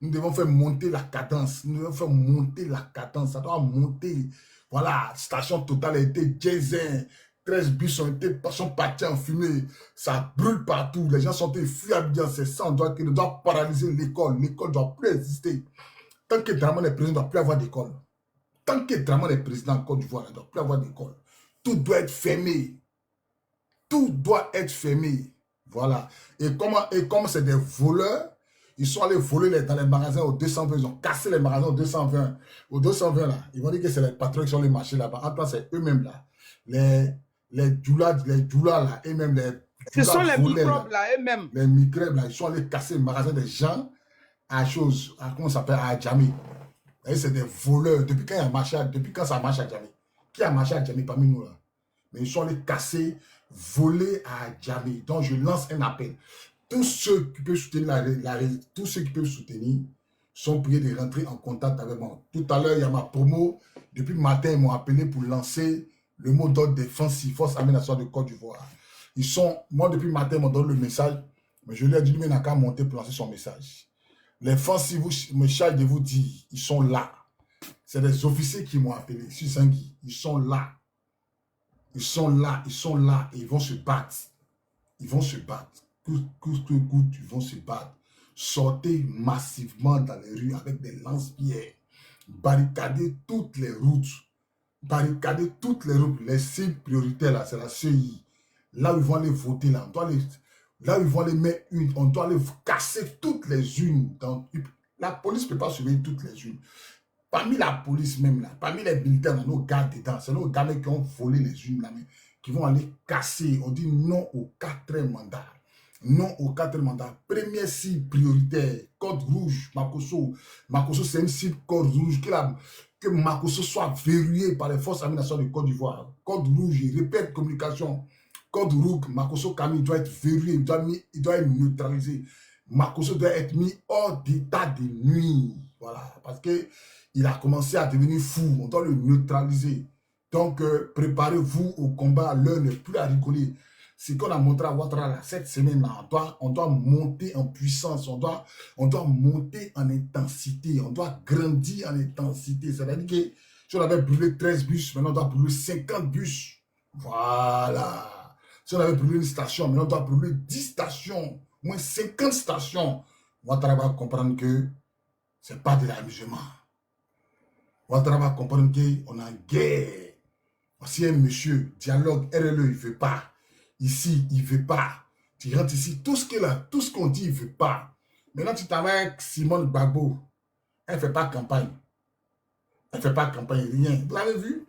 Nous devons faire monter la cadence. Nous devons faire monter la cadence. Ça doit monter. Voilà, station Total a été diesel. 13 bus sont partis en fumée. Ça brûle partout. Les gens sont fuis bien. C'est ça, on doit paralyser l'école. L'école ne doit plus exister. Tant que Draman est président, il ne doit plus avoir d'école. Tant que Draman est président en Côte d'Ivoire, il ne doit plus avoir d'école. Tout doit être fermé. Tout doit être fermé. Voilà. Et comme c'est des voleurs, ils sont allés voler dans les magasins au 220. Ils ont cassé les magasins au 220. Au 220 là, ils vont dire que c'est les patrons qui sont les marchés là-bas. En temps, c'est eux-mêmes là. Les djoulas là, eux-mêmes ce sont les microbes là, eux-mêmes. Les microbes là, ils sont allés casser le magasin des gens comment ça s'appelle, à Djamé. C'est des voleurs. Depuis quand ça marche à Djamé? Qui a marché à Djamé parmi nous là? Mais ils sont allés casser, voler à Djamé. Donc je lance un appel. Tous ceux qui peuvent soutenir, sont priés de rentrer en contact avec moi. Tout à l'heure, il y a ma promo. Depuis le matin, ils m'ont appelé pour lancer le mot d'ordre défensif, Force Armée Nationale de Côte d'Ivoire. Moi, depuis le matin, ils m'ont donné le message, mais je leur ai dit, lui, il n'a qu'à monter pour lancer son message. Les forces, si vous me chargez de vous dire, ils sont là. C'est des officiers qui m'ont appelé, sur Zangui. Ils sont là. Ils sont là, et ils vont se battre. Ils vont se battre. Coûte que coûte, ils vont se battre. Sortez massivement dans les rues avec des lance-pierres. Barricadez toutes les routes. Barricadez toutes les routes. Les cibles prioritaires, là, c'est la CEI. Là où ils vont aller voter, là. Là où ils vont les mettre une, on doit les casser toutes les unes. La police ne peut pas surveiller toutes les unes. Parmi la police même là, parmi les militaires, nos gars dedans, c'est nos gars qui ont volé les unes là, mais qui vont aller casser. On dit non au 4e mandat. Non au 4e mandat. Première cible prioritaire, code rouge, Makosso. Makosso, c'est une cible code rouge. Que Makosso soit verrouillé par les forces armées nationales de Côte d'Ivoire. Code rouge, il répète communication. Code rouge, Makosso Camille doit être verrouillé, il doit être neutralisé. Makosso doit être mis hors d'état de nuit. Voilà, parce que il a commencé à devenir fou. On doit le neutraliser. Donc, préparez-vous au combat. L'heure n'est plus à rigoler. Ce qu'on a montré à Ouattara cette semaine-là, on doit monter en puissance. On doit monter en intensité. On doit grandir en intensité. C'est-à-dire que si on avait brûlé 13 bus, maintenant on doit brûler 50 bus. Voilà. Si on avait brûlé une station, maintenant on doit brûler 10 stations. Moins 50 stations. Ouattara va comprendre que ce n'est pas de l'amusement. Ouattara va comprendre qu'on est en guerre. Si un monsieur, dialogue, RLE, il ne veut pas. Ici, il ne veut pas. Tu rentres ici, tout ce qu'on dit, il ne veut pas. Maintenant, tu travailles avec Simone Gbagbo. Elle ne fait pas campagne. Elle ne fait pas campagne, rien. Vous l'avez vu?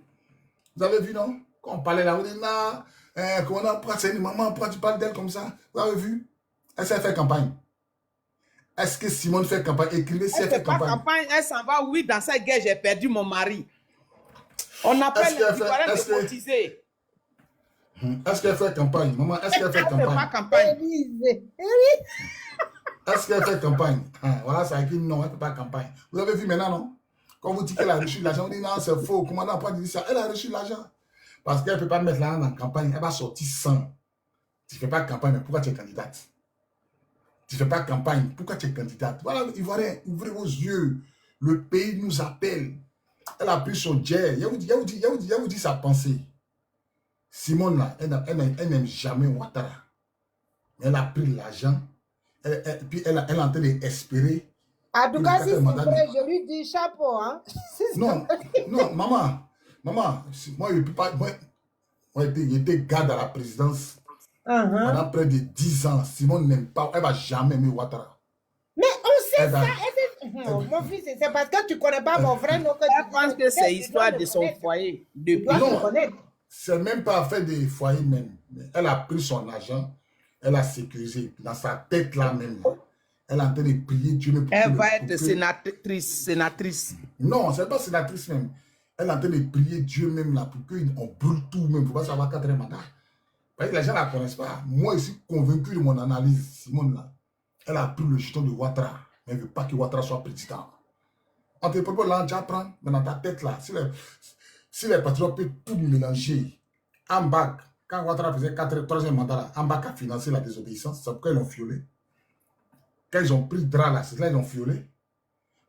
Vous avez vu, non? Quand on parlait là, on dit, non, comment on prend, c'est une maman, pourquoi tu parles d'elle comme ça? Vous avez vu? Elle s'est fait campagne. Est-ce que Simone fait campagne? Écrivez si elle fait campagne. Campagne. Elle s'en va, oui, dans cette guerre, j'ai perdu mon mari. On appelle les Ivoiriens de cotiser. Est-ce qu'elle fait campagne? Maman, est-ce qu'elle fait campagne? Elle ne fait pas campagne. Est-ce qu'elle fait campagne? Voilà, ça écrit non, elle ne fait pas campagne. Vous avez vu maintenant, non? Quand vous dites qu'elle a reçu de l'argent, on dit non, c'est faux. Comment on n'a pas dit ça? Elle a reçu de l'argent. Parce qu'elle ne peut pas mettre l'argent dans la campagne. Elle va sortir sans. Tu ne fais pas campagne, mais pourquoi tu es candidate? Tu ne fais pas campagne, pourquoi tu es candidate? Voilà, Ivoirien, ouvrez vos yeux. Le pays nous appelle. Elle a pris son jet. Il vous dit sa pensée. Simone, là, elle n'aime jamais Ouattara. Elle a pris l'argent. Puis elle est en train d'espérer. En tout cas, si c'est vrai, je lui dis chapeau. Hein? Non, maman, moi, je ne peux pas. Moi, j'étais garde à la présidence. Pendant près de 10 ans, Simone n'aime pas, elle ne va jamais aimer Ouattara. Mais on sait ça. Mon fils, c'est parce que tu ne connais pas mon frère. Elle pense que c'est l'histoire de son foyer. Non, c'est même pas affaire des foyers même. Elle a pris son argent, elle a sécurisé dans sa tête là même. Elle est en train de prier Dieu. Elle va être sénatrice. Non, ce n'est pas sénatrice même. Elle est en train de prier Dieu même là pour qu'on brûle tout même. Pour pas savoir 4e mandat. Parce que les gens ne la connaissent pas. Moi, je suis convaincu de mon analyse, Simone là. Elle a pris le jeton de Ouattara. Mais elle ne veut pas que Ouattara soit président. Entre les propos là, tu apprends, mais dans ta tête là, si les patriotes peuvent tout mélanger, Ambak, quand Ouattara faisait 3e mandat là, Ambak a financé la désobéissance, c'est pourquoi ils l'ont violé. Quand ils ont pris le drap là, c'est là ils l'ont violé.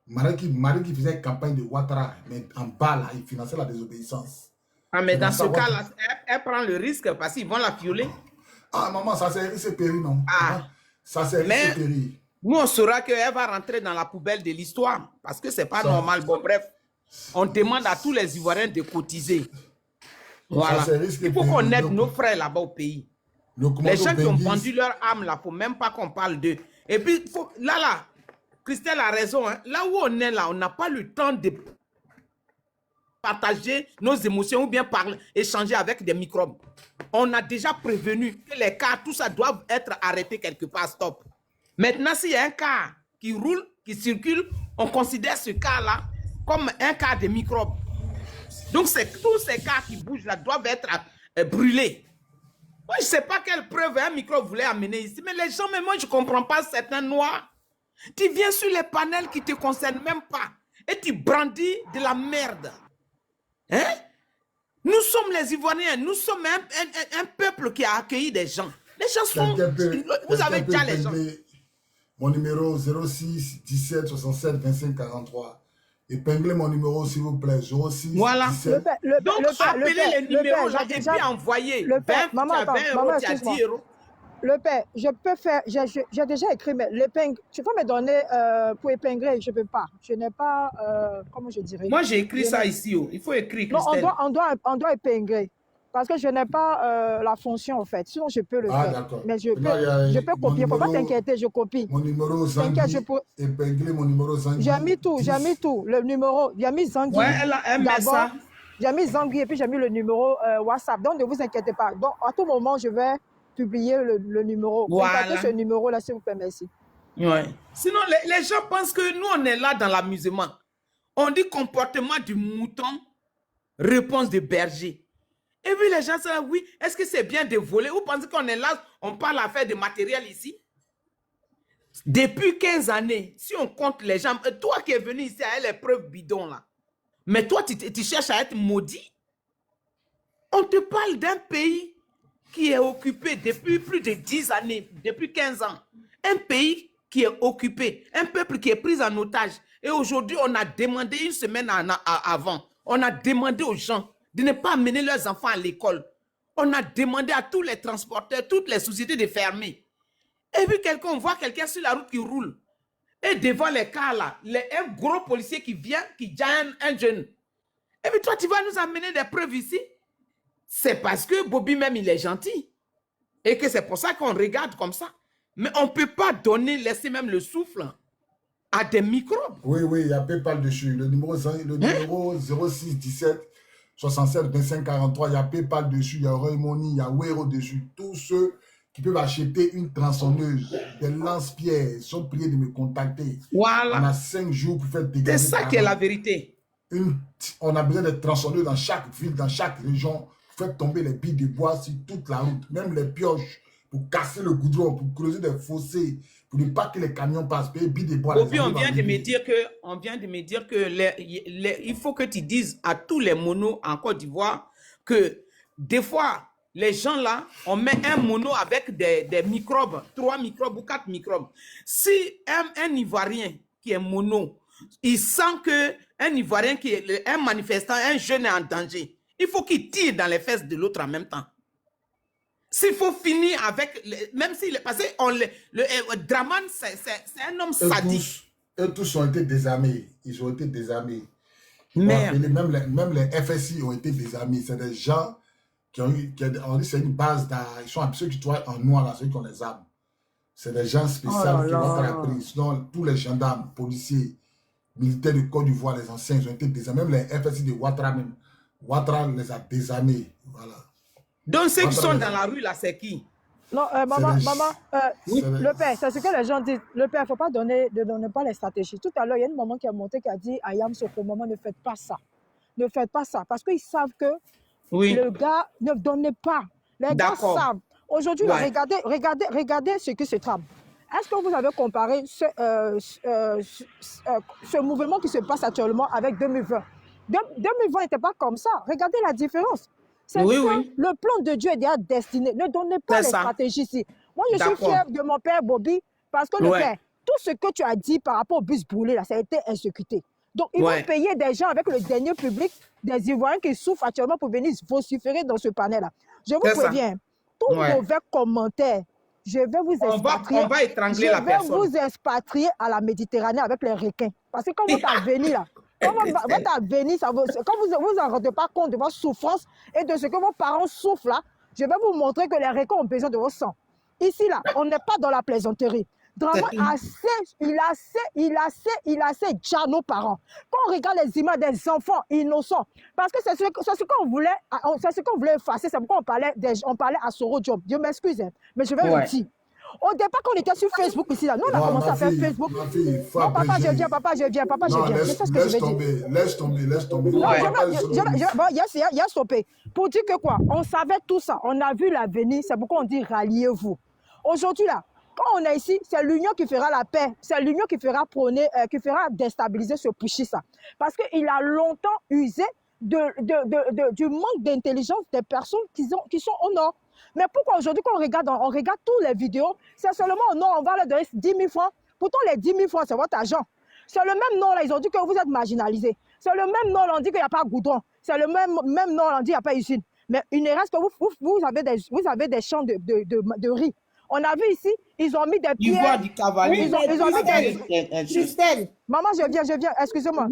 Marie qui faisait campagne de Ouattara, mais en bas là, il finançait la désobéissance. Ah, mais dans ce cas-là, elle prend le risque parce qu'ils vont la violer. Ah, maman, ça c'est péri, non? Ah, ça c'est péri. Nous, on saura qu'elle va rentrer dans la poubelle de l'histoire parce que c'est pas normal. Bon, bref, on demande à tous les Ivoiriens de cotiser. Voilà. Il faut qu'on aide nos frères là-bas au pays. Les gens qui ont vendu leur âme là, il ne faut même pas qu'on parle d'eux. Et puis, là, Christelle a raison. Hein, là où on est là, on n'a pas le temps de partager nos émotions ou bien parler, échanger avec des microbes. On a déjà prévenu que les cas, tout ça doit être arrêté quelque part, stop. Maintenant, s'il y a un cas qui roule, qui circule, on considère ce cas-là comme un cas de microbes. Donc, tous ces cas qui bougent là doivent être brûlés. Moi, je ne sais pas quelle preuve un microbe voulait amener ici, mais les gens, mais moi, je ne comprends pas certains noirs. Tu viens sur les panels qui ne te concernent même pas et tu brandis de la merde. Hein? Nous sommes les Ivoiriens, nous sommes un peuple qui a accueilli des gens. Les gens sont... Vous avez déjà les gens. Mon numéro 06 17 67 25 43. Épinglez mon numéro, s'il vous plaît. 06 voilà. 17. Donc, appelez les numéros là et puis envoyez. Maman, excuse-moi. Le père, je peux faire, j'ai déjà écrit, mais l'épingle, tu peux me donner pour épingler, je ne peux pas. Je n'ai pas, comment je dirais. Moi, j'ai écrit ça ici. Il faut écrire, Christelle. Non, on doit épingler. Parce que je n'ai pas la fonction, en fait. Sinon, je peux le faire. D'accord. Mais je peux copier. Il ne faut pas t'inquiéter, je copie. Mon numéro Zangui, épinglé mon numéro Zangui. J'ai mis tout, le numéro. J'ai mis Zangui. Ouais, elle met ça. J'ai mis Zangui et puis j'ai mis le numéro WhatsApp. Donc, ne vous inquiétez pas. Donc, à tout moment, je vais publier le numéro. Voilà. Contactez ce numéro-là, s'il vous plaît, merci. Ouais. Sinon, les gens pensent que nous, on est là dans l'amusement. On dit comportement du mouton, réponse de berger. Et puis les gens sont là, oui, est-ce que c'est bien de voler? Vous pensez qu'on est là, on parle à faire de matériel ici? Depuis 15 années, si on compte les gens, toi qui es venu ici avec les preuves bidons là, mais toi, tu cherches à être maudit? On te parle d'un pays qui est occupé depuis plus de 10 années, depuis 15 ans. Un pays qui est occupé, un peuple qui est pris en otage. Et aujourd'hui, on a demandé une semaine avant, on a demandé aux gens de ne pas amener leurs enfants à l'école. On a demandé à tous les transporteurs, toutes les sociétés de fermer. Et puis on voit quelqu'un sur la route qui roule. Et devant les cars là, un gros policier qui vient, qui gagne un jeune. Et puis toi, tu vas nous amener des preuves ici. C'est parce que Bobby même, il est gentil. Et que c'est pour ça qu'on regarde comme ça. Mais on ne peut pas laisser même le souffle à des microbes. Oui, il y a PayPal dessus. Le numéro 06 17 67 25 43, il y a PayPal dessus, il y a Roy Money, il y a Wero dessus. Tous ceux qui peuvent acheter une tronçonneuse, des lance-pierres, sont priés de me contacter. Voilà. On a 5 jours pour faire dégager. C'est ça qui est la vérité. On a besoin de tronçonneuses dans chaque ville, dans chaque région. Faire tomber les billes de bois sur toute la route, même les pioches, pour casser le goudron, pour creuser des fossés, pour ne pas que les camions passent, billes de bois. Bobby, on vient de me dire que il faut que tu dises à tous les monos en Côte d'Ivoire que des fois, les gens là, on met un mono avec des microbes, 3 microbes ou 4 microbes. Si un Ivoirien qui est mono, il sent que un Ivoirien qui est un manifestant, un jeune est en danger, il faut qu'il tire dans les fesses de l'autre en même temps. S'il faut finir avec, même s'il est passé, Draman, c'est un homme sadique. Eux tous ont été désarmés. Ils ont été désarmés. Merde. Même les FSI ont été désarmés. C'est des gens qui ont eu, on dit c'est une base, ils sont ceux qui travaillent en noir, là, ceux qui ont les armes. C'est des gens spéciaux qui vont faire la prise. Sinon, tous les gendarmes, policiers, militaires de Côte d'Ivoire, les anciens, ils ont été désarmés. Même les FSI de Ouattara même. Ouattara les a désarmés. Voilà. Donc ceux qui sont dans la rue là, c'est qui? Non, maman, le père, c'est ce que les gens disent. Le père, il ne faut pas donner pas les stratégies. Tout à l'heure, il y a une maman qui a monté, qui a dit à Yam Soko, maman, ne faites pas ça. Ne faites pas ça. Parce qu'ils savent que le gars ne donnait pas. Les gars savent. Aujourd'hui, regardez ce que se trame. Est-ce que vous avez comparé ce mouvement qui se passe actuellement avec 2020? 2020 n'était pas comme ça. Regardez la différence. C'est le plan de Dieu est déjà destiné. Ne donnez pas les stratégies ici. Moi, je suis fière de mon père Bobby parce que le père, tout ce que tu as dit par rapport au bus brûlé, là, ça a été exécuté. Donc, ils vont payer des gens avec le dernier public, des Ivoiriens qui souffrent actuellement pour venir vociférer dans ce panel-là. Je vous préviens, tout mauvais commentaire, je vais vous expatrier. On va étrangler la personne. Je vais vous expatrier à la Méditerranée avec les requins. Parce que quand vous êtes venu là, quand vous ne vous en rendez pas compte de votre souffrance et de ce que vos parents souffrent là, je vais vous montrer que les requins ont besoin de vos sang. Ici là, on n'est pas dans la plaisanterie. Draman il a assez déjà nos parents. Quand on regarde les images des enfants innocents, parce que c'est ce qu'on voulait effacer, c'est pourquoi on parlait à Soro Diop. Dieu m'excuse, mais je vais vous dire. Au départ, quand on était sur Facebook ici, là, nous on a commencé à faire Facebook. Non, papa, je viens. Laisse tomber. Non, il a stoppé. Pour dire que quoi, on savait tout ça, on a vu l'avenir, c'est pourquoi on dit ralliez-vous. Aujourd'hui, là, quand on est ici, c'est l'union qui fera la paix, c'est l'union qui fera prôner, qui fera déstabiliser ce Pushisa. Parce qu'il a longtemps usé du manque d'intelligence des personnes qui sont au nord. Mais pourquoi aujourd'hui, quand on regarde toutes les vidéos, c'est seulement au nord, on va leur donner 10 000 francs. Pourtant, les 10 000 francs, c'est votre argent. C'est le même nom, là, ils ont dit que vous êtes marginalisés. C'est le même nom, là, on dit qu'il n'y a pas de goudron. C'est le même nom, là, on dit qu'il n'y a pas d'usine. Mais il ne reste que vous avez des champs de riz. On a vu ici, ils ont mis des pierres. Du cavalier. Ils ont mis des... Maman, je viens, excusez-moi.